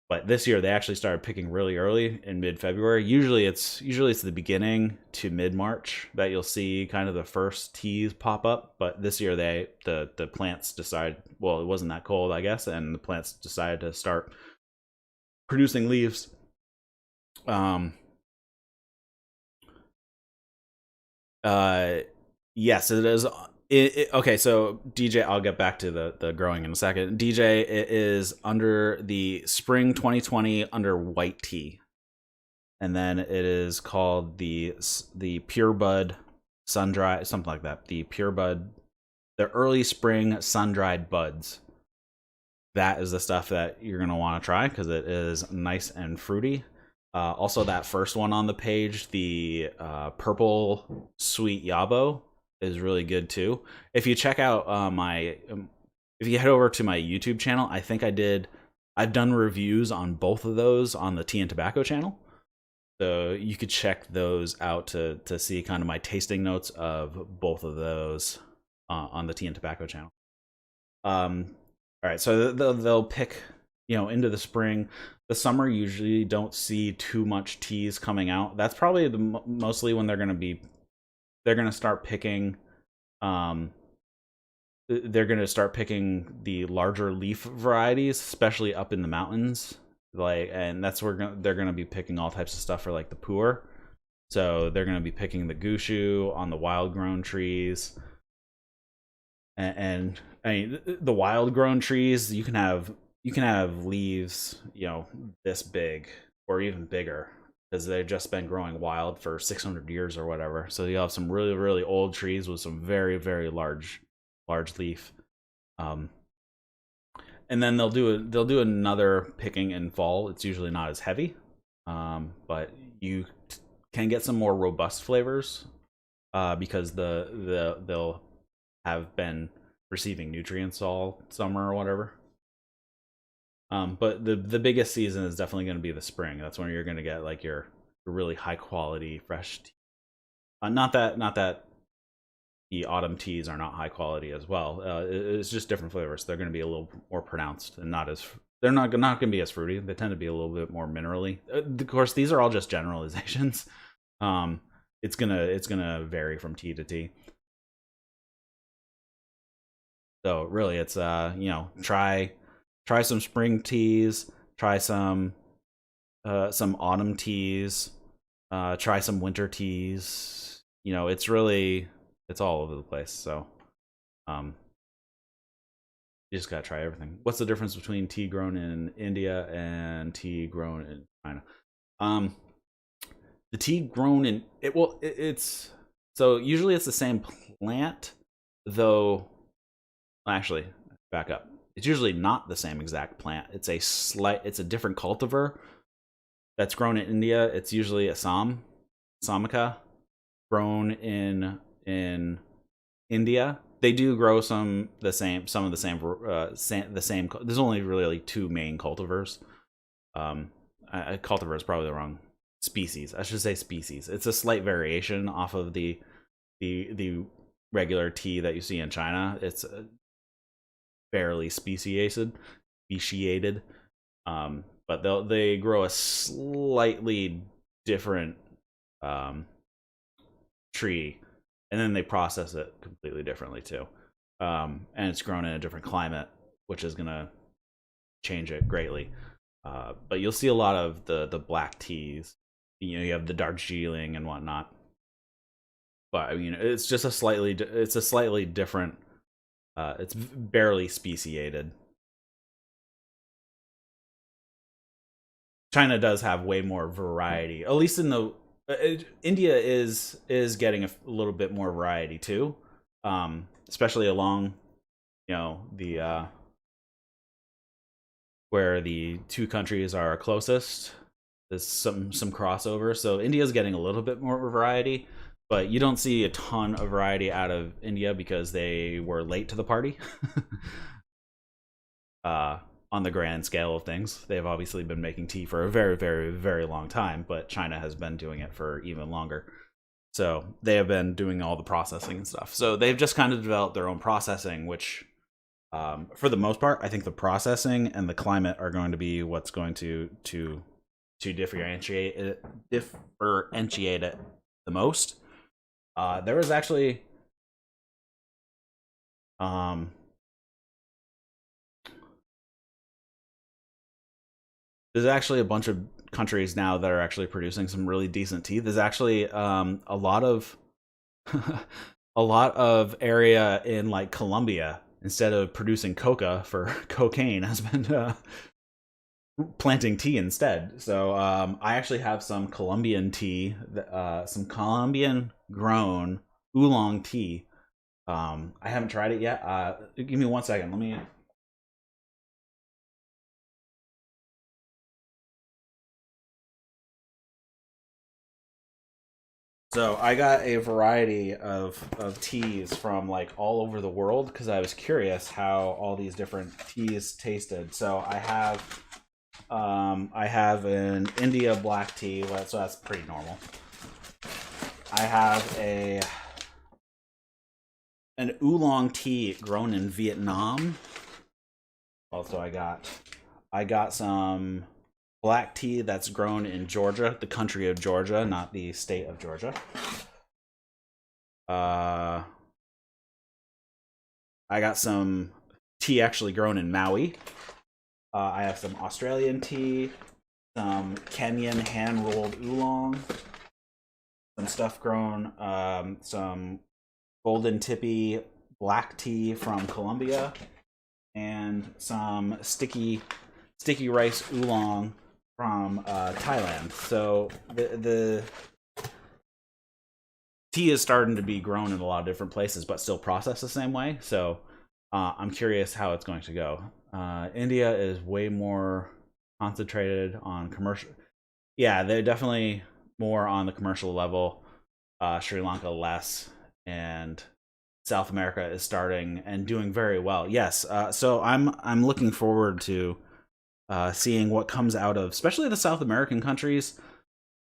But this year they actually started picking really early in mid-February. Usually it's the beginning to mid-March that you'll see kind of the first teas pop up. But this year the plants decided, well, it wasn't that cold, I guess, and the plants decided to start producing leaves. Yes, it is. Okay, so DJ, I'll get back to the growing in a second. DJ, it is under the spring 2020 under white tea, and then it is called the pure bud sun dry, something like that. The pure bud, the early spring sun dried buds. that is the stuff that you're going to want to try because it is nice and fruity. Also, that first one on the page, the purple sweet yabo, is really good too. If you check out if you head over to my YouTube channel, I think I've done reviews on both of those on the Tea and Tobacco channel. So you could check those out to see kind of my tasting notes of both of those on the Tea and Tobacco channel. All right, so they'll pick, into the spring. The summer usually don't see too much teas coming out. That's probably mostly when they're gonna start picking. They're gonna start picking the larger leaf varieties, especially up in the mountains. And that's where they're gonna be picking all types of stuff for like the pu'er. So they're gonna be picking the gushu on the wild grown trees. And I mean, the wild grown trees, you can have leaves, this big or even bigger because they've just been growing wild for 600 years or whatever. So you have some really, really old trees with some very, very large leaf. And then they'll do another picking in fall. It's usually not as heavy, but you can get some more robust flavors because they'll have been receiving nutrients all summer or whatever. But the biggest season is definitely going to be the spring. That's when you're going to get like your really high quality fresh tea. Not that the autumn teas are not high quality as well. It's just different flavors. They're going to be a little more pronounced and they're not going to be as fruity. They tend to be a little bit more minerally. Of course, these are all just generalizations. It's gonna vary from tea to tea. So really, it's try some spring teas, try some autumn teas, try some winter teas. It's all over the place. So you just gotta try everything. What's the difference between tea grown in India and tea grown in China? The tea grown in it's so usually it's the same plant, though. Actually, back up. It's usually not the same exact plant. It's a different cultivar that's grown in India. It's usually Samaka, grown in India. They do grow some of the same. There's only really like two main cultivars. Cultivar is probably the wrong species. I should say species. It's a slight variation off of the regular tea that you see in China. It's fairly speciated, but they grow a slightly different tree, and then they process it completely differently too. And it's grown in a different climate, which is gonna change it greatly. But you'll see a lot of the black teas. You have the Darjeeling and whatnot. But I mean, it's a slightly different. It's barely speciated. China does have way more variety, at least in the India is getting a little bit more variety too, especially along the where the two countries are closest. There's some crossover, so India's getting a little bit more variety, but you don't see a ton of variety out of India because they were late to the party. On the grand scale of things, they've obviously been making tea for a very, very, very long time, but China has been doing it for even longer. So they have been doing all the processing and stuff. So they've just kind of developed their own processing, which for the most part, I think the processing and the climate are going to be what's going to differentiate it the most. There was actually there's actually a bunch of countries now that are actually producing some really decent tea. There's actually a lot of a lot of area in like Colombia, instead of producing coca for cocaine, has been planting tea instead. So I actually have some Colombian tea, some Colombian grown oolong tea. I haven't tried it yet. Give me 1 second. So I got a variety of teas from like all over the world because I was curious how all these different teas tasted. So I have an India black tea, so that's pretty normal. I have an oolong tea grown in Vietnam. Also, I got some black tea that's grown in Georgia, the country of Georgia, not the state of Georgia. Uh, I got some tea actually grown in Maui. I have some Australian tea, some Kenyan hand rolled oolong, some stuff grown, some golden tippy black tea from Colombia, and some sticky rice oolong from Thailand. So the tea is starting to be grown in a lot of different places, but still processed the same way. So I'm curious how it's going to go. India is way more concentrated on commercial. Yeah, they're definitely more on the commercial level. Sri Lanka less, and South America is starting and doing very well. Yes, so I'm looking forward to seeing what comes out of, especially the South American countries.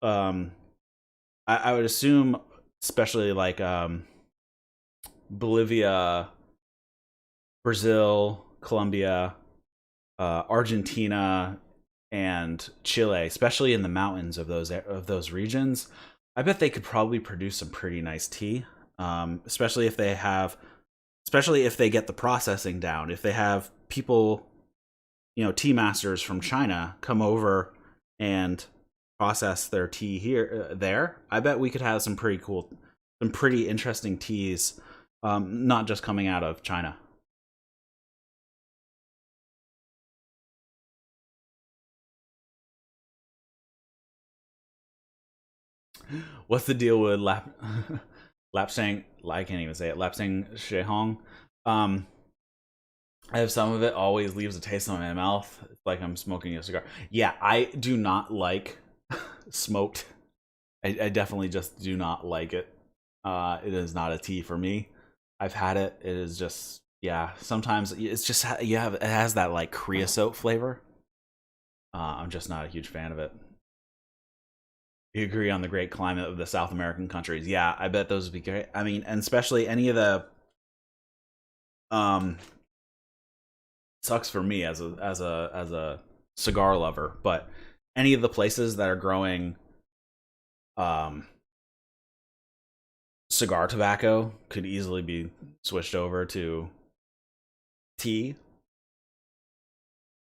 Um, I would assume, especially like Bolivia, Brazil, Colombia, Argentina, and Chile, especially in the mountains of those regions. I bet they could probably produce some pretty nice tea, especially if they get the processing down. If they have people, tea masters from China come over and process their tea there. I bet we could have some pretty interesting teas, not just coming out of China. What's the deal with Lapsang? I can't even say it. Lapsang Shehong. Um, I have some of it. Always leaves a taste in my mouth. It's like I'm smoking a cigar. Yeah, I do not like smoked. I definitely just do not like it. It is not a tea for me. I've had it. It is just, yeah. Sometimes it's just it has that like creosote flavor. I'm just not a huge fan of it. You agree on the great climate of the South American countries. Yeah, I bet those would be great. I mean, and especially any of the um sucks for me as a cigar lover, but any of the places that are growing um cigar tobacco could easily be switched over to tea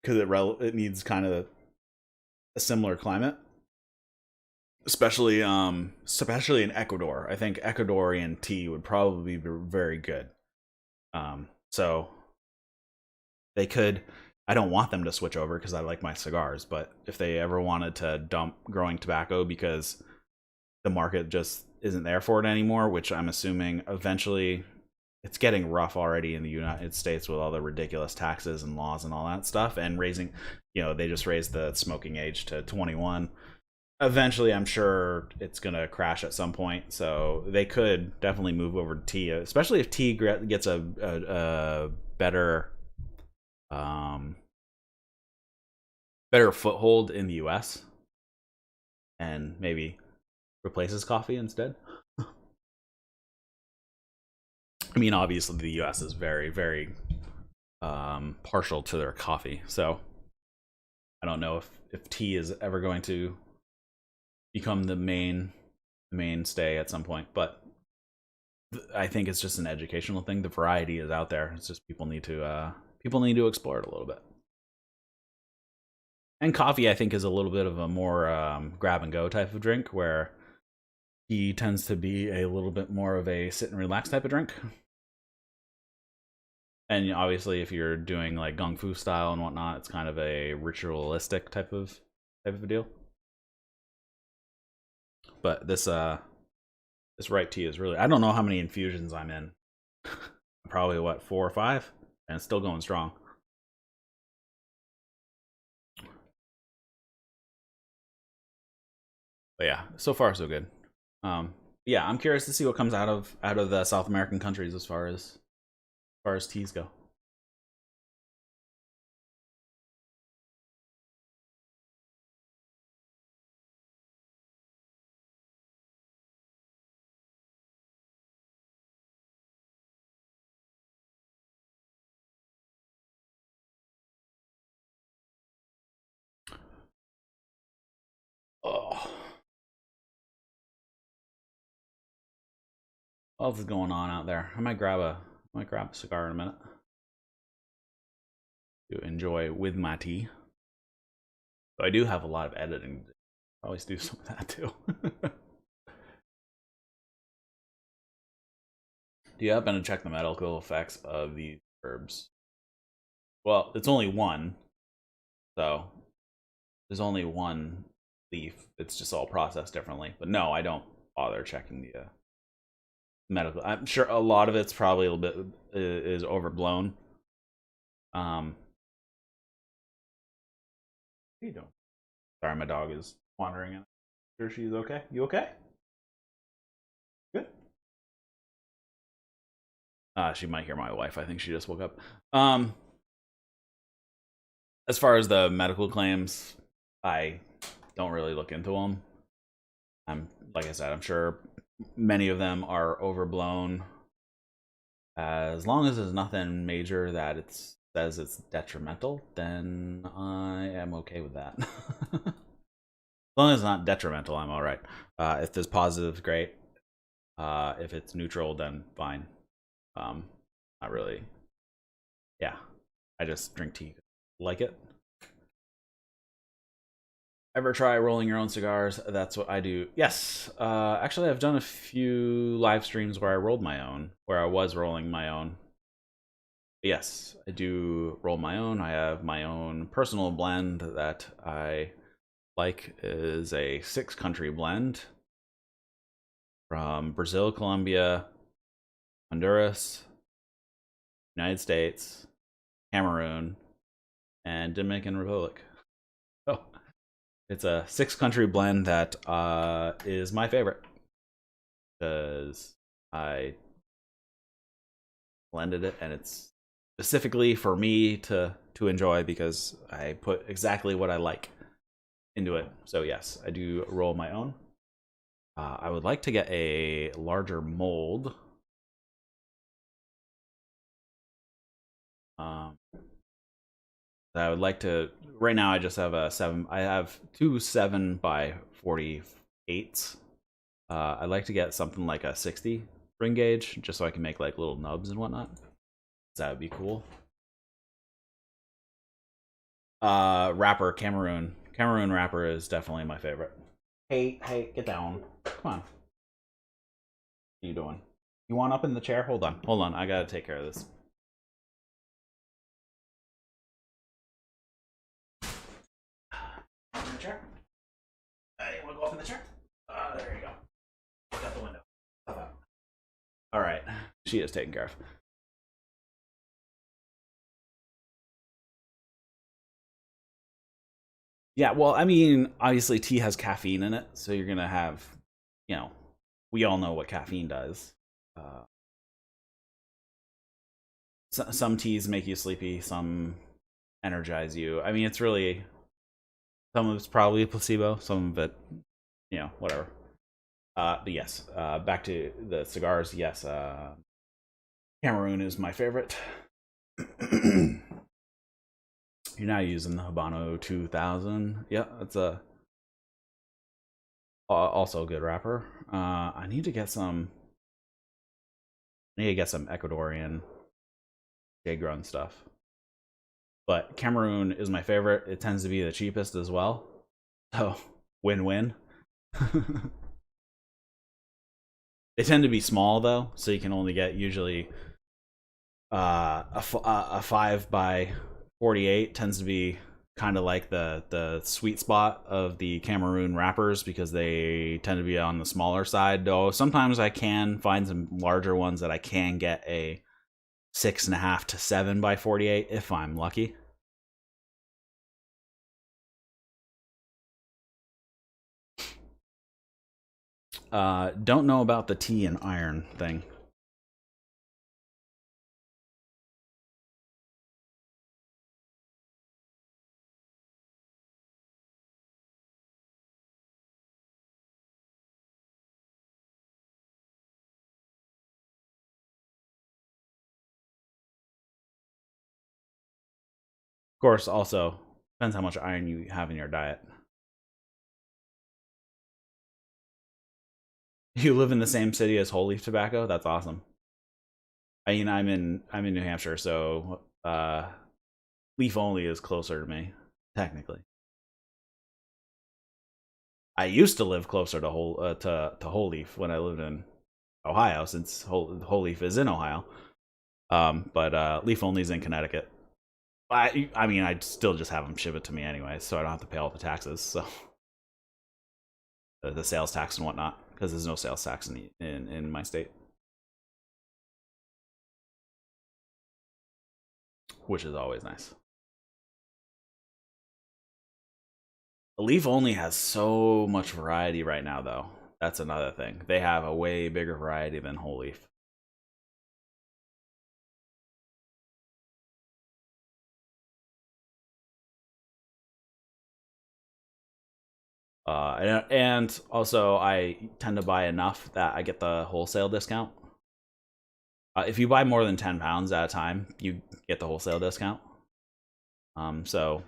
because it needs kind of a similar climate, especially in Ecuador. I think Ecuadorian tea would probably be very good. So they could. I don't want them to switch over because I like my cigars, but if they ever wanted to dump growing tobacco because the market just isn't there for it anymore, which I'm assuming eventually it's getting rough already in the United States with all the ridiculous taxes and laws and all that stuff, and raising, they just raised the smoking age to 21. Eventually, I'm sure it's gonna crash at some point, so they could definitely move over to tea, especially if tea gets a better um, better foothold in the U.S. and maybe replaces coffee instead. I mean, obviously, the U.S. is very, very partial to their coffee, so I don't know if tea is ever going to become the mainstay at some point, but I think it's just an educational thing. The variety is out there. It's just people need to explore it a little bit. And coffee, I think, is a little bit of a more grab and go type of drink, where tea tends to be a little bit more of a sit and relax type of drink. And obviously, if you're doing like gung fu style and whatnot, it's kind of a ritualistic type of a deal. But this right tea is really, I don't know how many infusions I'm in. Probably what, 4 or 5, and it's still going strong. But yeah, so far so good. Yeah, I'm curious to see what comes out of the South American countries as far as teas go. Oh, what else is going on out there? I might grab a cigar in a minute to enjoy with my tea. But I do have a lot of editing. I always do some of that too. Do you happen to check the medical effects of these herbs? Well, it's only one, so there's only one leaf. It's just all processed differently. But no, I don't bother checking the medical. I'm sure a lot of it's probably a little bit is overblown. What are you doing? Sorry, my dog is wandering in. Sure, she's okay. You okay? Good. She might hear my wife. I think she just woke up. As far as the medical claims, I don't really look into them. Like I said, I'm sure many of them are overblown. As long as there's nothing major that it says it's detrimental, then I am okay with that. As long as it's not detrimental, I'm all right. If there's positive, great. If it's neutral, then fine. Not really. Yeah, I just drink tea, like it. Ever try rolling your own cigars? That's what I do. Yes. Actually, I've done a few live streams where I rolled my own, where I was rolling my own. Yes, I do roll my own. I have my own personal blend that I like. Is a 6-country blend from Brazil, Colombia, Honduras, United States, Cameroon, and Dominican Republic. Oh, it's a 6-country blend that is my favorite because I blended it and it's specifically for me to enjoy because I put exactly what I like into it. So yes, I do roll my own. I would like to get a larger mold. I would like to. Right now, I just have a 7. I have two 7x48s. I'd like to get something like a 60 ring gauge, just so I can make like little nubs and whatnot. That would be cool. Wrapper Cameroon. Cameroon wrapper is definitely my favorite. Hey, get down. Come on. What are you doing? You want up in the chair? Hold on. I gotta take care of this. In the chair. You wanna go up in the chair? There you go. Look out the window. All right, she is taken care of. Yeah, well, I mean, obviously tea has caffeine in it, so you're gonna have, you know, we all know what caffeine does. Uh, some teas make you sleepy, some energize you. I mean, it's really some of it's probably a placebo, some of it, whatever. But yes, back to the cigars. Yes, Cameroon is my favorite. You're now using the Habano 2000. Yeah, that's a also a good wrapper. I need to get some. I need to get some Ecuadorian J-Grun stuff. But Cameroon is my favorite. It tends to be the cheapest as well. So, win-win. They tend to be small though, so you can only get usually a 5x48 tends to be kind of like the sweet spot of the Cameroon wrappers because they tend to be on the smaller side. Though sometimes I can find some larger ones that I can get a 6.5 to 7x48 if I'm lucky. Don't know about the tea and iron thing. Of course, also depends how much iron you have in your diet. You live in the same city as whole leaf tobacco? That's awesome. I mean, I'm in New Hampshire, so leaf only is closer to me, technically. I used to live closer to whole leaf when I lived in Ohio, since whole leaf is in Ohio. But leaf only is in Connecticut. I mean, I'd still just have them ship it to me anyway, so I don't have to pay all the taxes. So the sales tax and whatnot, because there's no sales tax in my state, which is always nice. Leaf only has so much variety right now, though. That's another thing. They have a way bigger variety than whole leaf. And also, I tend to buy enough that I get the wholesale discount. If you buy more than 10 pounds at a time, you get the wholesale discount. So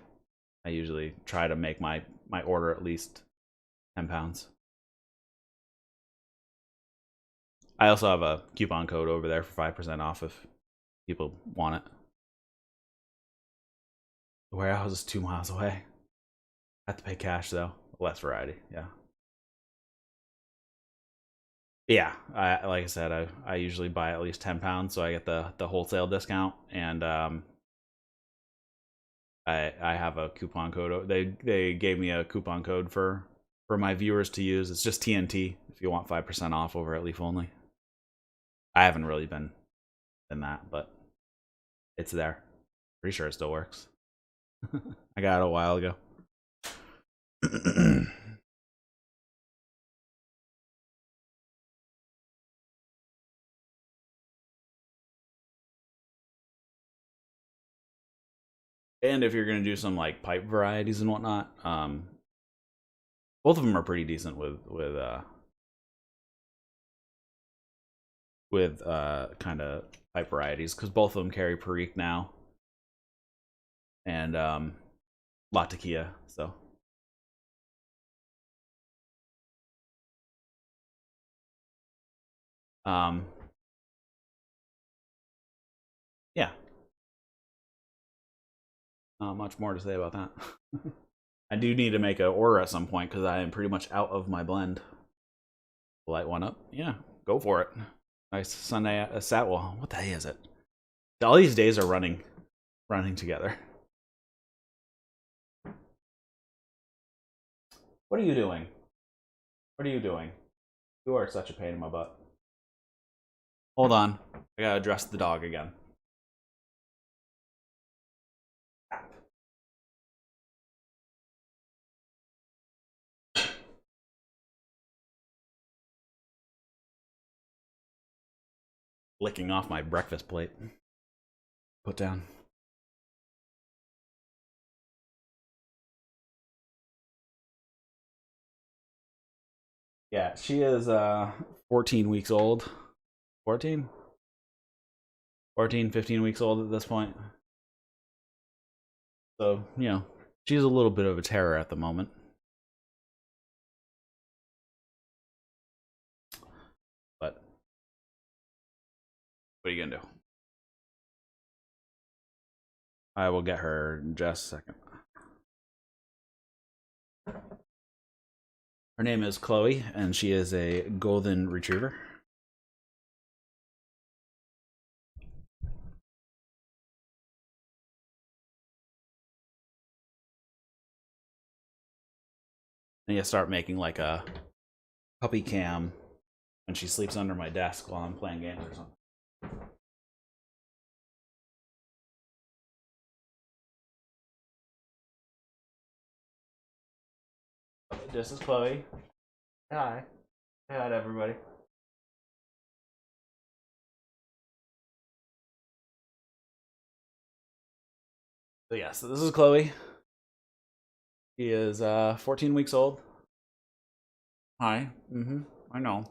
I usually try to make my order at least 10 pounds. I also have a coupon code over there for 5% off if people want it. The warehouse is 2 miles away. I have to pay cash though. Less variety, yeah. Yeah, like I said, I usually buy at least 10 pounds, so I get the wholesale discount, and I have a coupon code. They gave me a coupon code for my viewers to use. It's just TNT if you want 5% off over at Leaf Only. I haven't really been in that, but it's there. Pretty sure it still works. I got it a while ago. And if you're gonna do some like pipe varieties and whatnot, both of them are pretty decent with kind of pipe varieties, because both of them carry Perique now, and Latakia. So yeah, not much more to say about that. I do need to make an order at some point because I am pretty much out of my blend. Light one up, yeah, go for it. Nice Sunday Satwell. What the day is it? All these days are running together. What are you doing? What are you doing? You are such a pain in my butt. Hold on, I gotta address the dog again. Licking off my breakfast plate. Put down. Yeah, she is 14 weeks old. 14? 14, 15 weeks old at this point. So, you know, she's a little bit of a terror at the moment. But what are you gonna do? I will get her in just a second. Her name is Chloe, and she is a golden retriever. And you start making like a puppy cam when she sleeps under my desk while I'm playing games or something. This is Chloe. Hi. Hey, hi to everybody. So yeah, so this is Chloe. She is 14 weeks old. Hi. I know.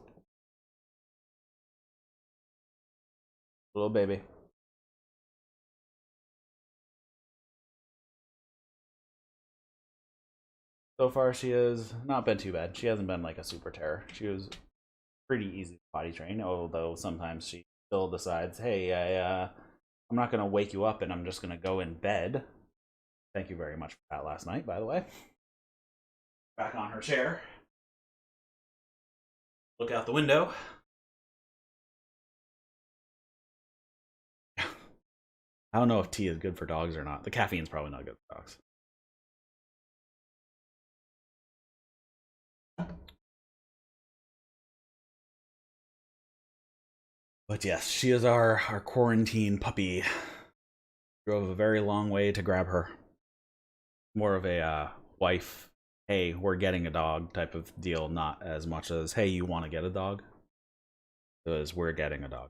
Little baby. So far she has not been too bad. She hasn't been like a super terror. She was pretty easy to potty train, although sometimes she still decides, hey, I'm not gonna wake you up and I'm just gonna go in bed. Thank you very much for that last night, by the way. Back on her chair. Look out the window. I don't know if tea is good for dogs or not. The caffeine's probably not good for dogs. But yes, she is our quarantine puppy. Drove a very long way to grab her. More of a wife, hey, we're getting a dog type of deal, not as much as, hey, you want to get a dog? Because we're getting a dog.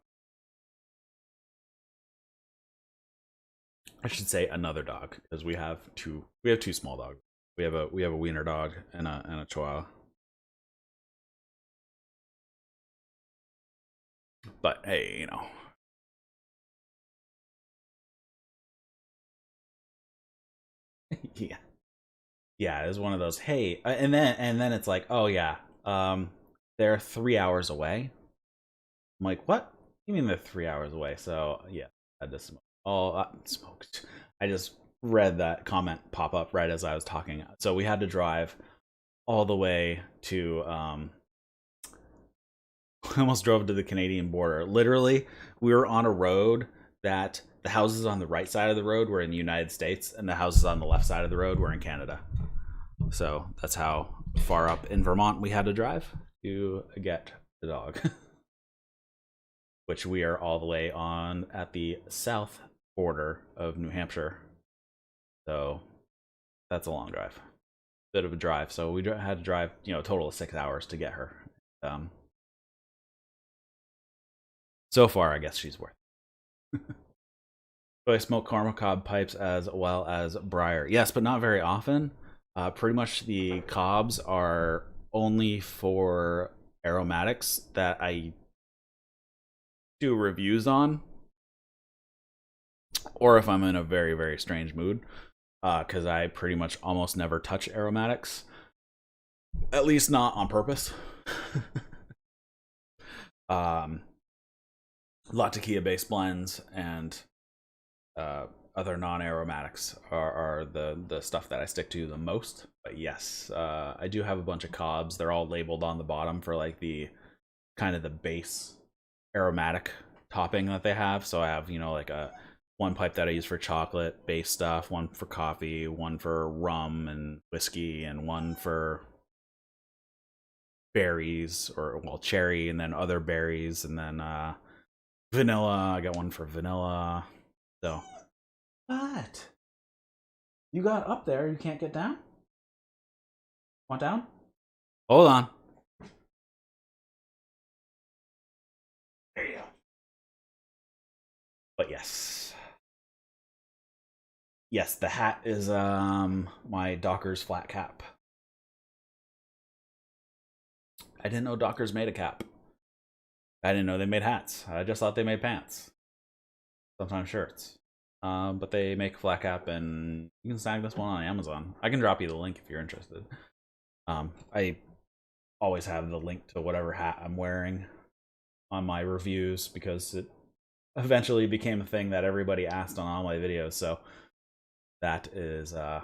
I should say another dog because we have two. We have two small dogs. We have a wiener dog and a chihuahua. But hey, yeah, yeah. It's one of those. Hey, and then it's like, oh yeah, they're 3 hours away. I'm like, what? You mean they're 3 hours away? So yeah, I had to smoke. Oh, smoked. I just read that comment pop up right as I was talking. So we had to drive all the way to. I almost drove to the Canadian border. Literally, we were on a road that the houses on the right side of the road were in the United States, and the houses on the left side of the road were in Canada. So that's how far up in Vermont we had to drive to get the dog. Which we are all the way on at the south border of New Hampshire. So that's a long drive, bit of a drive. So we had to drive, a total of 6 hours to get her. Um, so far, I guess she's worth it. So I smoke caramel cob pipes as well as briar. Yes, but not very often. Pretty much the cobs are only for aromatics that I do reviews on, or if I'm in a very, very strange mood, because I pretty much almost never touch aromatics, at least not on purpose. um, Lactakia based blends and other non-aromatics are the stuff that I stick to the most. But yes, I do have a bunch of cobs. They're all labeled on the bottom for like the kind of the base aromatic topping that they have. So I have, like a one pipe that I use for chocolate based stuff, one for coffee, one for rum and whiskey, and one for berries, or well, cherry, and then other berries, and then vanilla. I got one for vanilla. So what? You got up there, you can't get down? Want down? Hold on. There you go. But yes. Yes, the hat is my Dockers flat cap. I didn't know Dockers made a cap. I didn't know they made hats. I just thought they made pants. Sometimes shirts. But they make a flat cap, and you can snag this one on Amazon. I can drop you the link if you're interested. I always have the link to whatever hat I'm wearing on my reviews because it eventually became a thing that everybody asked on all my videos. So that is so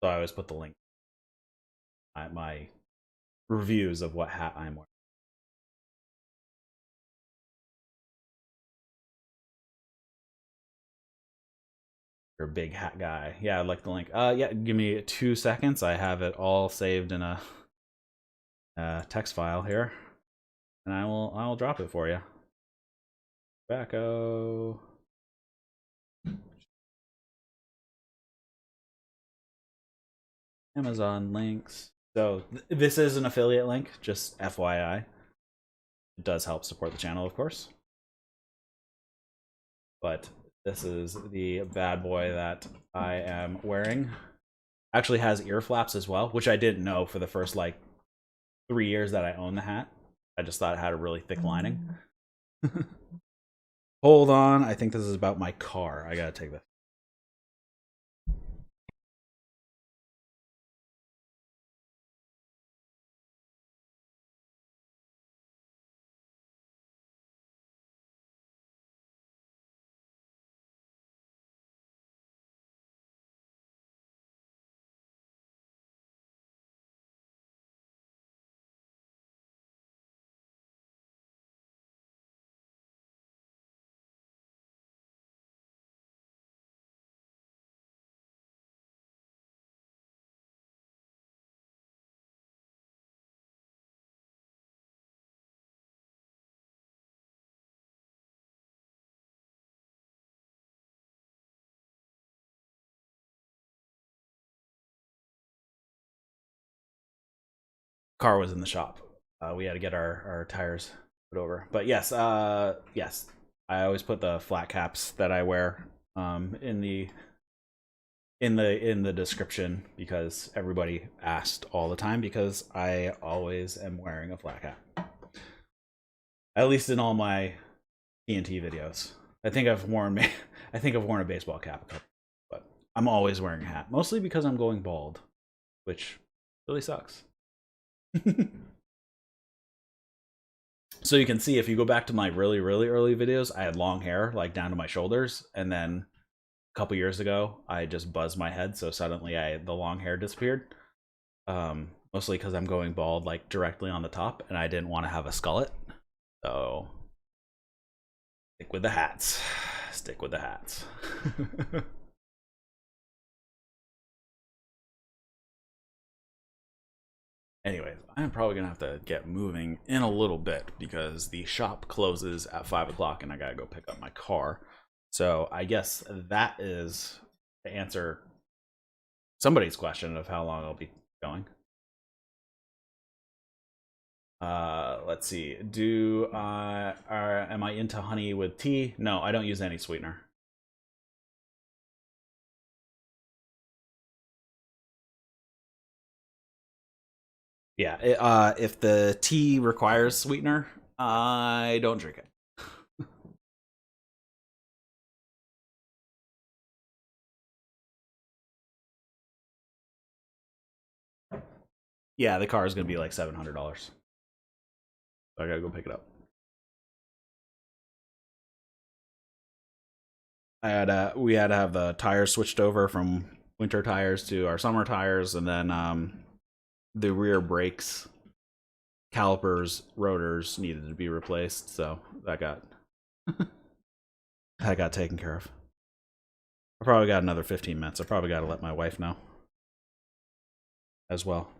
I always put the link at my reviews of what hat I'm wearing. You're a big hat guy. Yeah, I'd like the link. Yeah, give me 2 seconds. I have it all saved in a text file here, and I will drop it for you. Tobacco. Amazon links. So this is an affiliate link, just FYI. It does help support the channel, of course. But this is the bad boy that I am wearing. Actually has ear flaps as well, which I didn't know for the first like 3 years that I owned the hat. I just thought it had a really thick lining. Hold on, I think this is about my car. I gotta take this. Car was in the shop. We had to get our tires put over. But yes, yes, I always put the flat caps that I wear in the description because everybody asked all the time because I always am wearing a flat cap. At least in all my TNT videos. I think I've worn a baseball cap, but I'm always wearing a hat, mostly because I'm going bald, which really sucks. So you can see if you go back to my really early videos, I had long hair like down to my shoulders, and then a couple years ago I just buzzed my head, so suddenly the long hair disappeared. Mostly because I'm going bald like directly on the top, and I didn't want to have a skullet. So stick with the hats. Stick with the hats. Anyways, I'm probably gonna have to get moving in a little bit because the shop closes at 5 o'clock and I gotta go pick up my car. So I guess that is to answer somebody's question of how long I'll be going. Let's see. Am I into honey with tea? No, I don't use any sweetener. Yeah, if the tea requires sweetener, I don't drink it. Yeah, the car is gonna be like $700. So I gotta go pick it up. We had to have the tires switched over from winter tires to our summer tires, and then the rear brakes, calipers, rotors needed to be replaced, so that got that got taken care of. I probably got another 15 minutes. I probably got to let my wife know as well.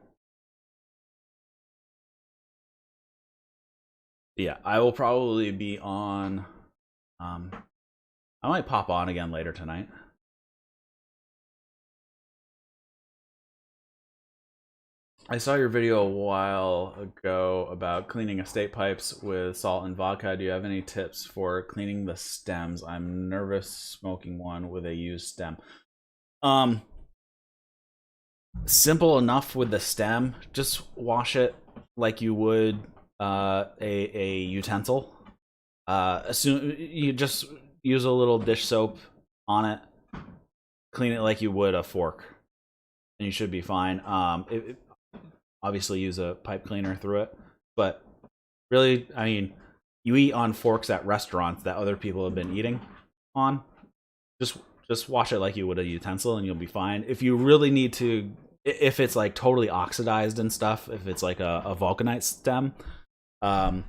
Yeah, I will probably be on. I might pop on again later tonight. I saw your video a while ago about cleaning estate pipes with salt and vodka. Do you have any tips for cleaning the stems? I'm nervous smoking one with a used stem. Simple enough with the stem. Just wash it like you would a utensil. You just use a little dish soap on it. Clean it like you would a fork, and you should be fine. Obviously use a pipe cleaner through it, but really, I mean, you eat on forks at restaurants that other people have been eating on. Just wash it like you would a utensil and you'll be fine. If you really need to, if it's like totally oxidized and stuff, if it's like a vulcanite stem, you're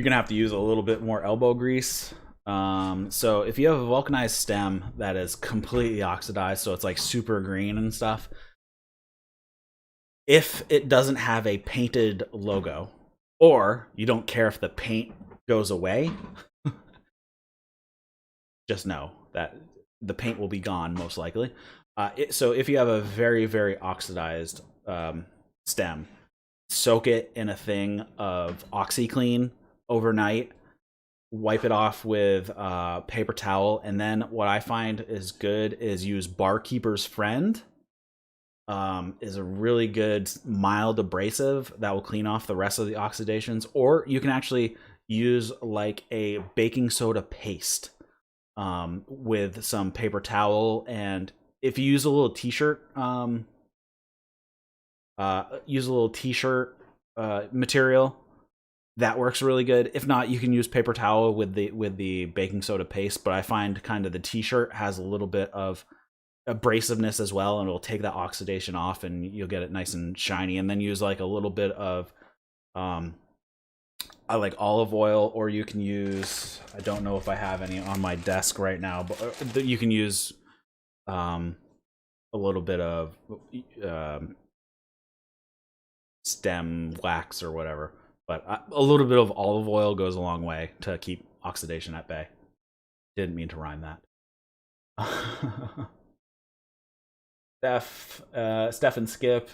gonna have to use a little bit more elbow grease. So if you have a vulcanized stem that is completely oxidized, so it's like super green and stuff, if it doesn't have a painted logo, or you don't care if the paint goes away, just know that the paint will be gone most likely. So if you have a very, very oxidized stem, soak it in a thing of OxyClean overnight, wipe it off with paper towel, and then what I find is good is use Barkeeper's Friend. Is a really good mild abrasive that will clean off the rest of the oxidations. Or you can actually use like a baking soda paste with some paper towel, and if you use a little t-shirt material, that works really good. If not, you can use paper towel with the baking soda paste, but I find kind of the t-shirt has a little bit of abrasiveness as well, and it'll take that oxidation off and you'll get it nice and shiny. And then use like a little bit of I like olive oil, or you can use, I don't know if I have any on my desk right now, but you can use a little bit of stem wax or whatever, but a little bit of olive oil goes a long way to keep oxidation at bay. Didn't mean to rhyme that. Steph and Skip,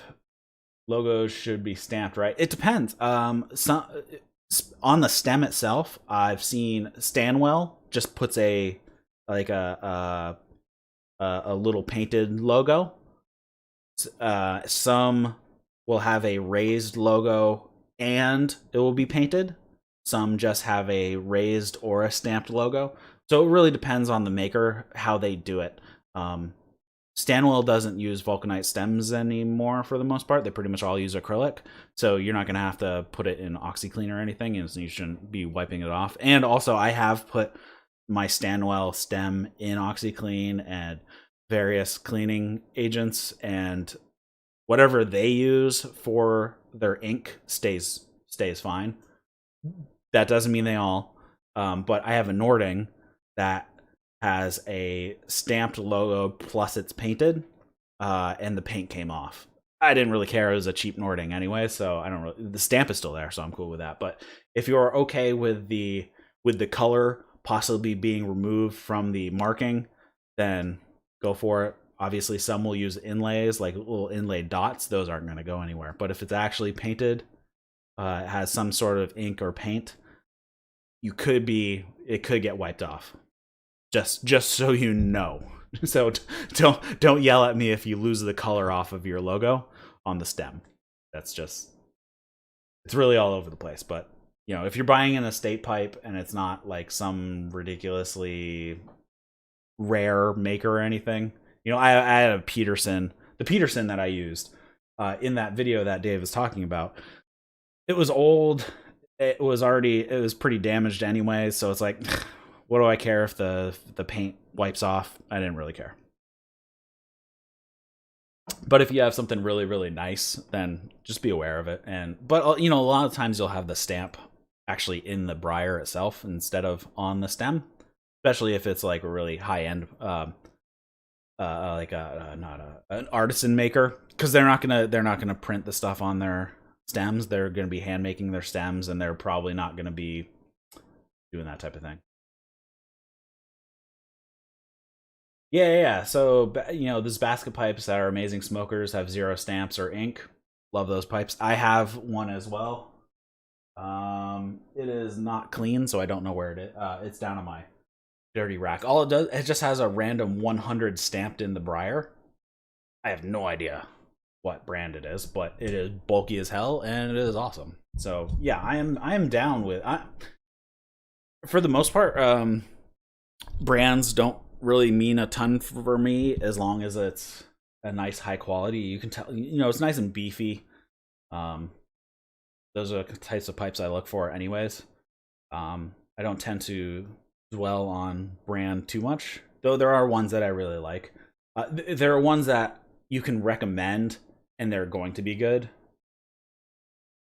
logos should be stamped, right? It depends. Some on the stem itself, I've seen Stanwell just puts a little painted logo. Some will have a raised logo and it will be painted. Some just have a raised or a stamped logo. So it really depends on the maker how they do it. Stanwell doesn't use vulcanite stems anymore for the most part. They pretty much all use acrylic. So you're not going to have to put it in OxyClean or anything, and you shouldn't be wiping it off. And also, I have put my Stanwell stem in OxyClean and various cleaning agents, and whatever they use for their ink stays fine. That doesn't mean they all. But I have a Nording that has a stamped logo plus it's painted, and the paint came off. I didn't really care. It was a cheap Nording anyway, so I don't really. The stamp is still there, so I'm cool with that. But if you're okay with the color possibly being removed from the marking, then go for it. Obviously, some will use inlays, like little inlaid dots. Those aren't going to go anywhere. But if it's actually painted, it has some sort of ink or paint, it could get wiped off. Just so you know. So don't yell at me if you lose the color off of your logo on the stem. It's really all over the place. But if you're buying an estate pipe and it's not like some ridiculously rare maker or anything, I had a Peterson, the Peterson that I used in that video that Dave was talking about. It was old. It was pretty damaged anyway. So it's like, what do I care if the paint wipes off? I didn't really care. But if you have something really, really nice, then just be aware of it. But a lot of times you'll have the stamp actually in the briar itself instead of on the stem, especially if it's like a really high end, an artisan maker, because they're not gonna print the stuff on their stems. They're gonna be hand making their stems, and they're probably not gonna be doing that type of thing. Yeah. So, these basket pipes that are amazing smokers have 0 stamps or ink. Love those pipes. I have one as well. It is not clean, so I don't know where it is. It's down on my dirty rack. All it does, it just has a random 100 stamped in the briar. I have no idea what brand it is, but it is bulky as hell, and it is awesome. So, yeah, I am down with. For the most part, brands don't really mean a ton for me as long as it's a nice high quality. You can tell, it's nice and beefy. Those are the types of pipes I look for anyways. I don't tend to dwell on brand too much, though there are ones that I really like. There are ones that you can recommend and they're going to be good.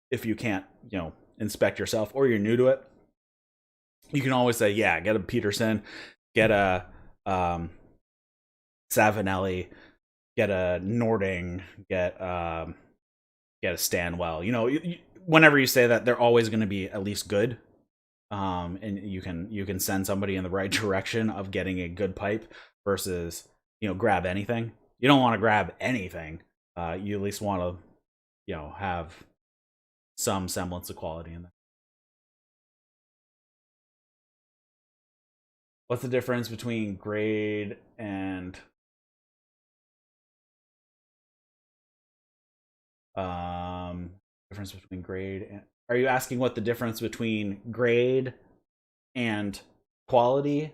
If you can't, inspect yourself, or you're new to it, you can always say, yeah, get a Peterson, get a Savinelli, get a Nording, get a Stanwell. Whenever you say that, they're always going to be at least good. And you can send somebody in the right direction of getting a good pipe versus grab anything. you don't want to grab anything. You at least want to, have some semblance of quality in there. What's the difference between grade and difference between grade and, are you asking what the difference between grade and quality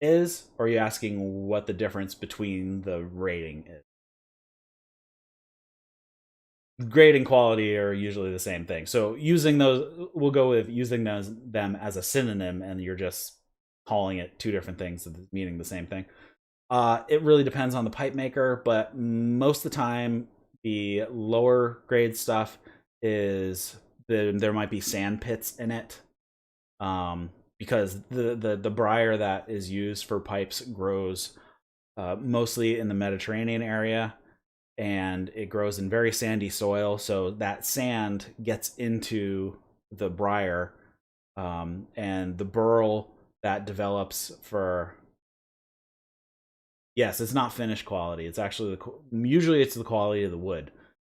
is, or are you asking what the difference between the rating is? Grade and quality are usually the same thing. So using those, we'll go with using them as a synonym, and you're just calling it two different things, meaning the same thing. It really depends on the pipe maker, but most of the time, the lower grade stuff is there might be sand pits in it, because the briar that is used for pipes grows mostly in the Mediterranean area, and it grows in very sandy soil. So that sand gets into the briar, and the burl that develops for, yes, it's not finished quality. It's actually usually it's the quality of the wood,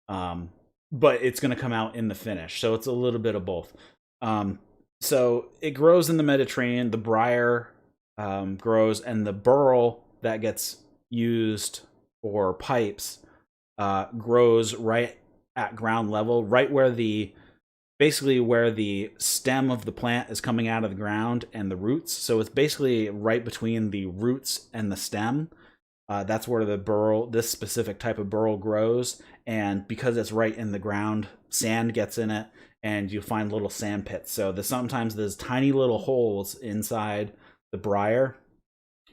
but it's going to come out in the finish. So it's a little bit of both. So it grows in the Mediterranean. The briar grows, and the burl that gets used for pipes grows right at ground level, right where basically where the stem of the plant is coming out of the ground and the roots. So it's basically right between the roots and the stem. That's where this specific type of burl grows. And because it's right in the ground, sand gets in it, and you find little sand pits. So sometimes there's tiny little holes inside the briar.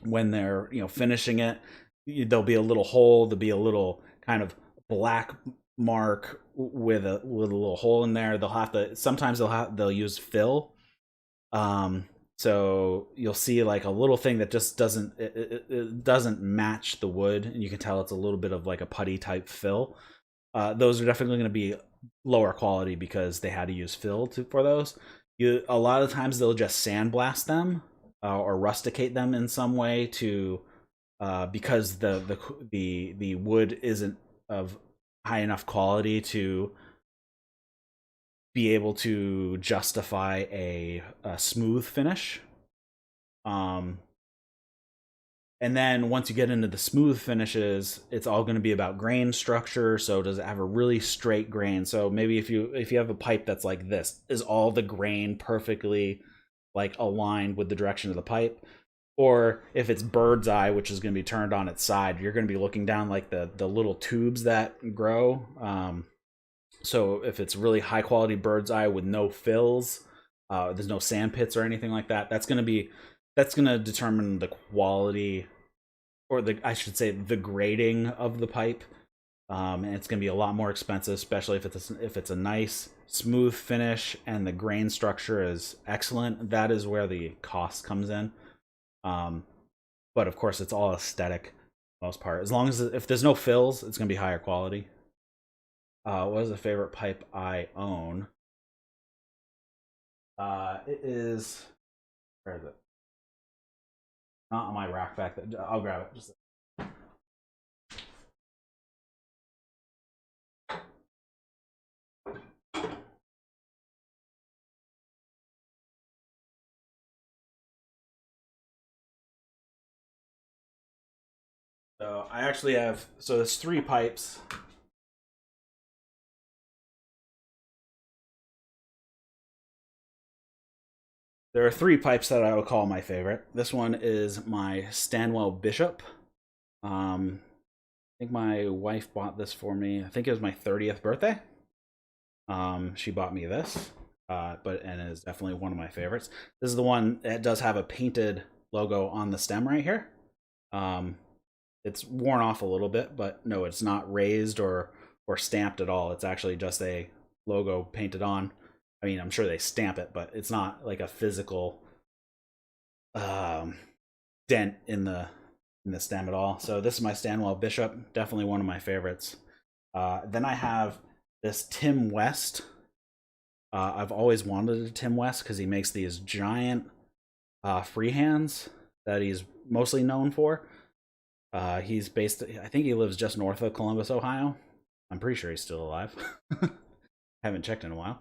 When they're finishing it, there'll be a little hole. There'll be a little kind of black mark with a little hole in there. Sometimes they'll use fill. So you'll see like a little thing that just it doesn't match the wood, and you can tell it's a little bit of like a putty type fill. Those are definitely going to be lower quality because they had to use fill for those. A lot of times they'll just sandblast them or rusticate them in some way to because the wood isn't of high enough quality to be able to justify a smooth finish. And then once you get into the smooth finishes, it's all going to be about grain structure. So does it have a really straight grain? So maybe if you have a pipe that's like this, is all the grain perfectly like aligned with the direction of the pipe? Or if it's bird's eye, which is going to be turned on its side, you're going to be looking down like the little tubes that grow. So if it's really high quality bird's eye with no fills, there's no sand pits or anything like that, that's going to determine the quality, or I should say the grading of the pipe. And it's going to be a lot more expensive, especially if it's a nice smooth finish and the grain structure is excellent. That is where the cost comes in. But of course, it's all aesthetic, most part. As long as if there's no fills, it's going to be higher quality. What is the favorite pipe I own? It is. Where is it? Not on my rack back there. I'll grab it. Just. So I actually have. So there's 3 pipes. There are 3 pipes that I would call my favorite. This one is my Stanwell Bishop. I think my wife bought this for me. I think it was my 30th birthday. She bought me this, and it is definitely one of my favorites. This is the one that does have a painted logo on the stem right here. It's worn off a little bit, but no, it's not raised or stamped at all. It's actually just a logo painted on. I mean, I'm sure they stamp it, but it's not like a physical dent in the stem at all. So this is my Stanwell Bishop, definitely one of my favorites. Then I have this Tim West. I've always wanted a Tim West because he makes these giant freehands that he's mostly known for. He's based, I think he lives just north of Columbus, Ohio. I'm pretty sure he's still alive. Haven't checked in a while.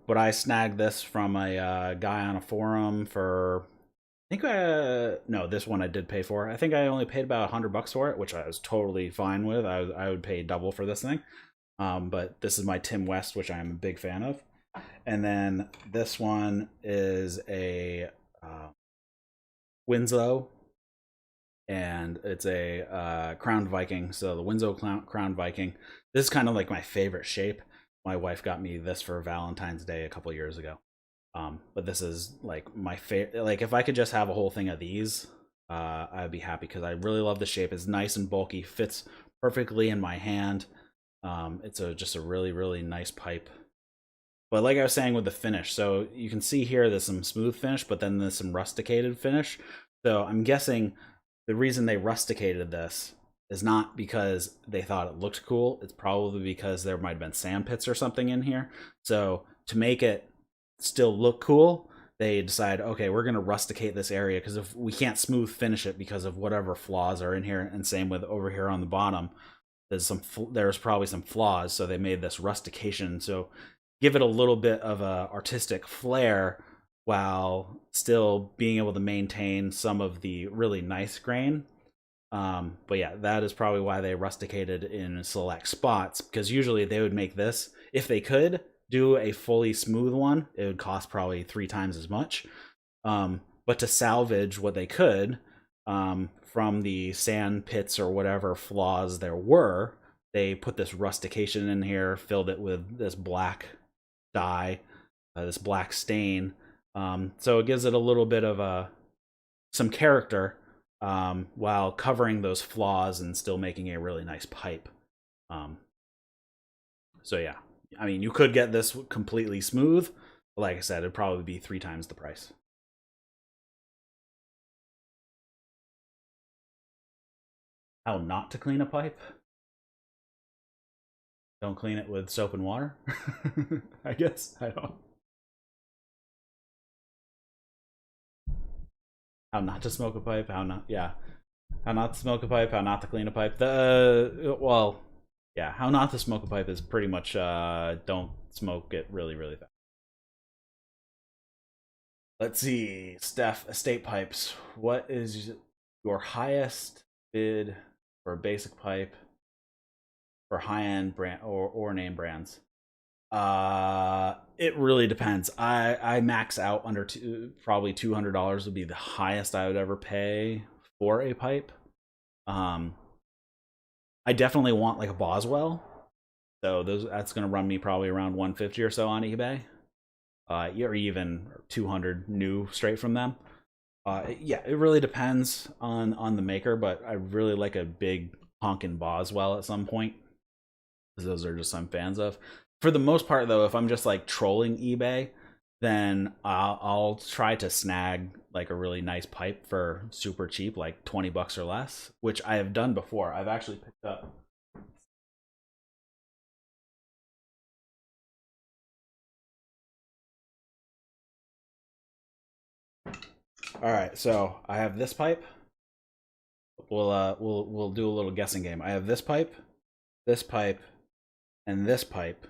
But I snagged this from a guy on a forum for, I think, no, this one I did pay for. I think I only paid about $100 for it, which I was totally fine with. I would pay double for this thing. But this is my Tim West, which I'm a big fan of. And then this one is a Winslow, and it's a Crowned Viking. So the Winslow Crowned Viking. This is kind of like my favorite shape. My wife got me this for Valentine's Day a couple years ago. But this is like my favorite. Like if I could just have a whole thing of these, I'd be happy because I really love the shape. It's nice and bulky, fits perfectly in my hand. It's just a really nice pipe. But like I was saying with the finish, so you can see here there's some smooth finish, but then there's some rusticated finish. So I'm guessing the reason they rusticated this is not because they thought it looked cool. It's probably because there might have been sand pits or something in here. So to make it still look cool, they decide, okay, we're going to rusticate this area because if we can't smooth finish it because of whatever flaws are in here, and same with over here on the bottom, there's probably some flaws, so they made this rustication. So give it a little bit of a artistic flair while still being able to maintain some of the really nice grain. But yeah, that is probably why they rusticated in select spots, because usually they would make this, if they could do a fully smooth one, it would cost probably 3 times as much. But to salvage what they could from the sand pits or whatever flaws there were, they put this rustication in here, filled it with this black dye, this black stain. So it gives it a little bit of some character while covering those flaws and still making a really nice pipe. So yeah, I mean, you could get this completely smooth. But like I said, it'd probably be 3 times the price. How not to clean a pipe? Don't clean it with soap and water. I guess I don't. How not to smoke a pipe? How not? Yeah. How not to smoke a pipe? How not to clean a pipe? Well, yeah. How not to smoke a pipe is pretty much don't smoke it really fast. Let's see, Steph, estate pipes. What is your highest bid for a basic pipe for high-end brand or name brands? It really depends. I max out under probably $200 would be the highest I would ever pay for a pipe. I definitely want like a Boswell, so that's gonna run me probably around 150 or so on eBay, or even 200 new straight from them. Yeah, it really depends on the maker, but I really like a big honkin' Boswell at some point, because those are just I'm fans of. For the most part, though, if I'm just like trolling eBay, then I'll try to snag like a really nice pipe for super cheap, like $20 or less, which I have done before. I've actually picked up. All right, so I have this pipe. We'll do a little guessing game. I have this pipe, and this pipe.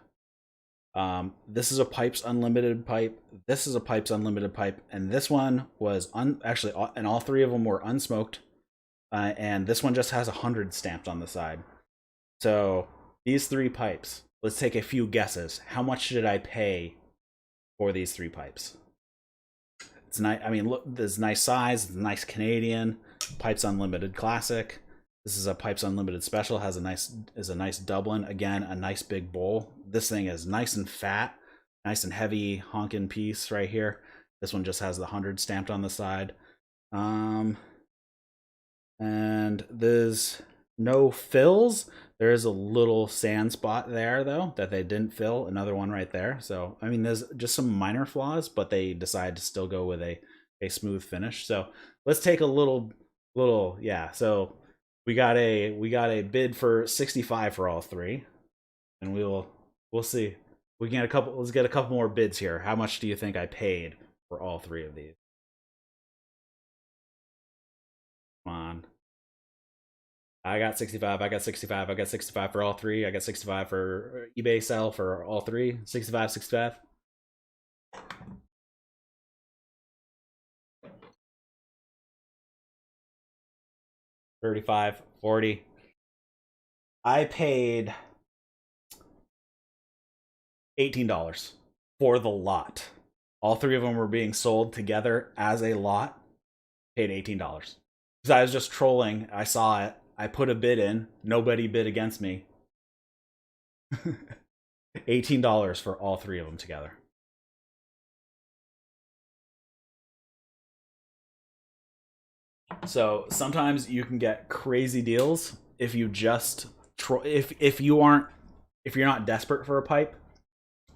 This is a Pipes Unlimited pipe. This is a Pipes Unlimited pipe, and this one was actually, and all 3 of them were unsmoked. And this one just has 100 stamped on the side. So these 3 pipes. Let's take a few guesses. How much did I pay for these 3 pipes? It's nice. I mean, look, this nice size. It's nice Canadian Pipes Unlimited Classic. This is a Pipes Unlimited Special. Has a nice Dublin. Again, a nice big bowl. This thing is nice and fat, nice and heavy honkin' piece right here. This one just has the 100 stamped on the side. And there's no fills. There is a little sand spot there, though, that they didn't fill. Another one right there. So, I mean, there's just some minor flaws, but they decided to still go with a smooth finish. So let's take a yeah. So we got a bid for 65 for all 3, and we'll see. We can get a couple. Let's get a couple more bids here. How much do you think I paid for all 3 of these? Come on. I got 65. I got 65. I got 65 for all three. I got 65 for eBay sell for all three. 65, 65. 35, 40. I paid $18 for the lot. All three of them were being sold together as a lot. Paid $18 because I was just trolling. I saw it. I put a bid in. Nobody bid against me. $18 for all three of them together. So sometimes you can get crazy deals if you just if you're not desperate for a pipe,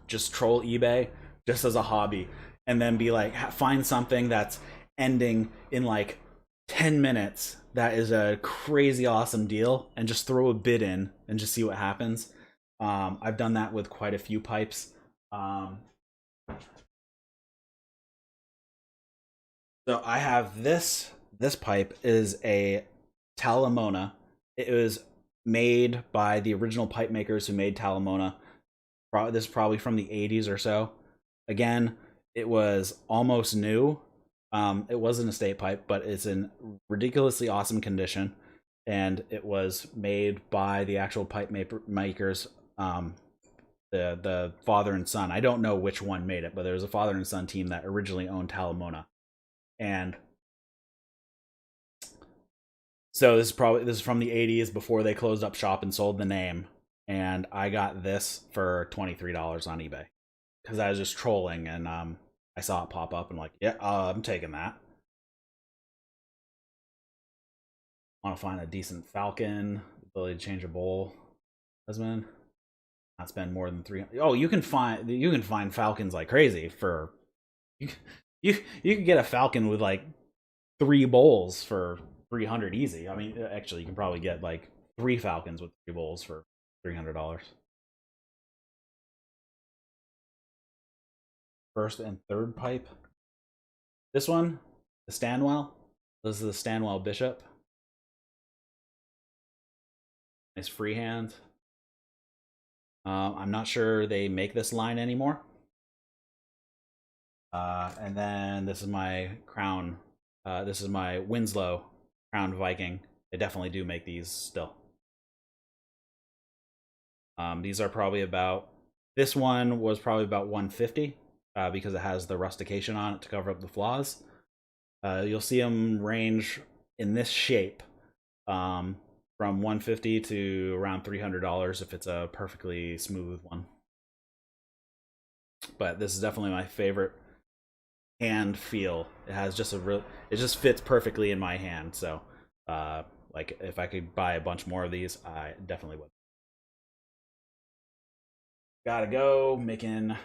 just troll eBay just as a hobby, and then be like, find something that's ending in like 10 minutes that is a crazy awesome deal, and just throw a bid in and just see what happens. I've done that with quite a few pipes. So I have this pipe is a Talamona. It was made by the original pipe makers who made Talamona. This is probably from the 80s or so. Again, it was almost new. It was an estate pipe, but it's in ridiculously awesome condition, and it was made by the actual pipe makers. The father and son. I don't know which one made it, but there was a father and son team that originally owned Talamona, and so this is from the 80s, before they closed up shop and sold the name. And I got this for $23 on eBay because I was just trolling, and I saw it pop up and like, yeah, I'm taking that. Want to find a decent falcon, ability to change a bowl, husband. Not spend more than 300. Oh, you can find falcons like crazy for you. You can get a falcon with like 3 bowls for 300 easy. I mean, actually, you can probably get like 3 falcons with 3 bowls for $300. First and third pipe. This one, the Stanwell. This is the Stanwell Bishop. Nice freehand. I'm not sure they make this line anymore. And then this is my Crown. This is my Winslow Crown Viking. They definitely do make these still. These are probably about. This one was probably about 150 because it has the rustication on it to cover up the flaws. You'll see them range in this shape from 150 to around $300 if it's a perfectly smooth one. But this is definitely my favorite hand feel. It has just it just fits perfectly in my hand. So like if I could buy a bunch more of these, I definitely would. Gotta go making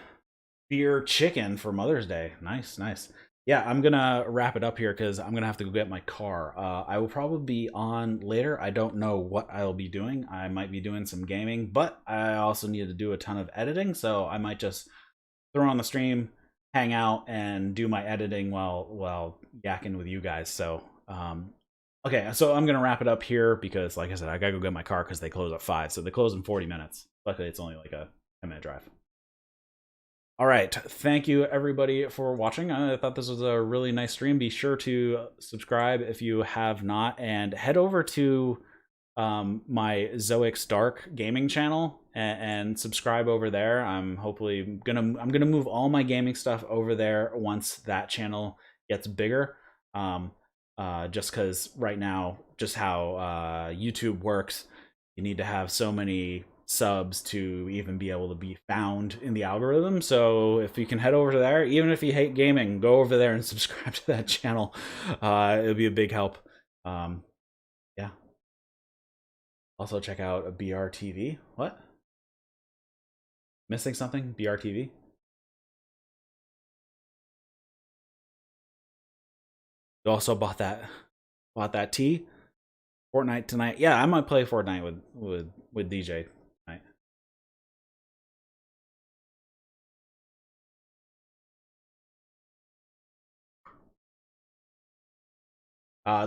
beer chicken for Mother's Day. Nice, nice. Yeah, I'm gonna wrap it up here because I'm gonna have to go get my car. I will probably be on later. I don't know what I'll be doing. I might be doing some gaming, but I also need to do a ton of editing, so I might just throw on the stream, hang out, and do my editing while yakking with you guys. So okay, so I'm gonna wrap it up here because, like I said, I gotta go get my car because they close at 5, so they close in 40 minutes. Luckily, it's only like a 10-minute drive. All right. Thank you, everybody, for watching. I thought this was a really nice stream. Be sure to subscribe if you have not, and head over to my Zoix Dark gaming channel and subscribe over there. I'm gonna move all my gaming stuff over there once that channel gets bigger. Just because right now, just how YouTube works, you need to have so many subs to even be able to be found in the algorithm. So if you can head over to there, even if you hate gaming, go over there and subscribe to that channel. It'll be a big help. Yeah. Also check out a BRTV. What? Missing something? BRTV? You also bought that tea? Fortnite tonight. Yeah, I might play Fortnite with DJ tonight.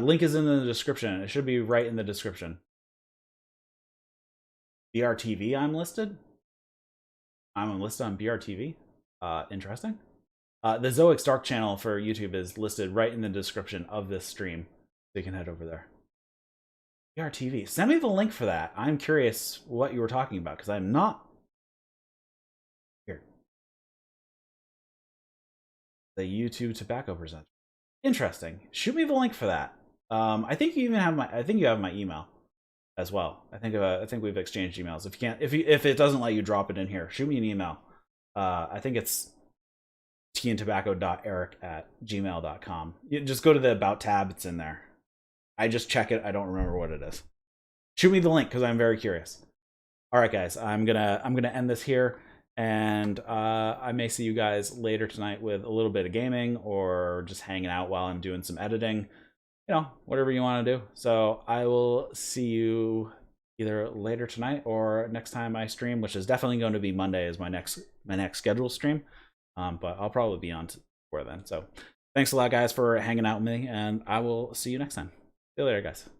Link is in the description. It should be right in the description. BRTV, I'm listed. I'm listed on BRTV. Interesting. The Zoix Dark channel for YouTube is listed right in the description of this stream. So you can head over there. BRTV. Send me the link for that. I'm curious what you were talking about because I'm not. Here. The YouTube Tobacco Presenter. Interesting. Shoot me the link for that. I think you even have my. I think you have my email as well. I think we've exchanged emails. If you can't, if it doesn't let you drop it in here, shoot me an email. I think it's teaandtobacco.eric@gmail.com. You just go to the About tab. It's in there. I just check it. I don't remember what it is. Shoot me the link because I'm very curious. All right, guys. I'm gonna end this here, and I may see you guys later tonight with a little bit of gaming or just hanging out while I'm doing some editing. You know, whatever you want to do. So I will see you either later tonight or next time I stream, which is definitely going to be Monday is my next scheduled stream. But I'll probably be on before then. So thanks a lot, guys, for hanging out with me, and I will see you next time. See you later, guys.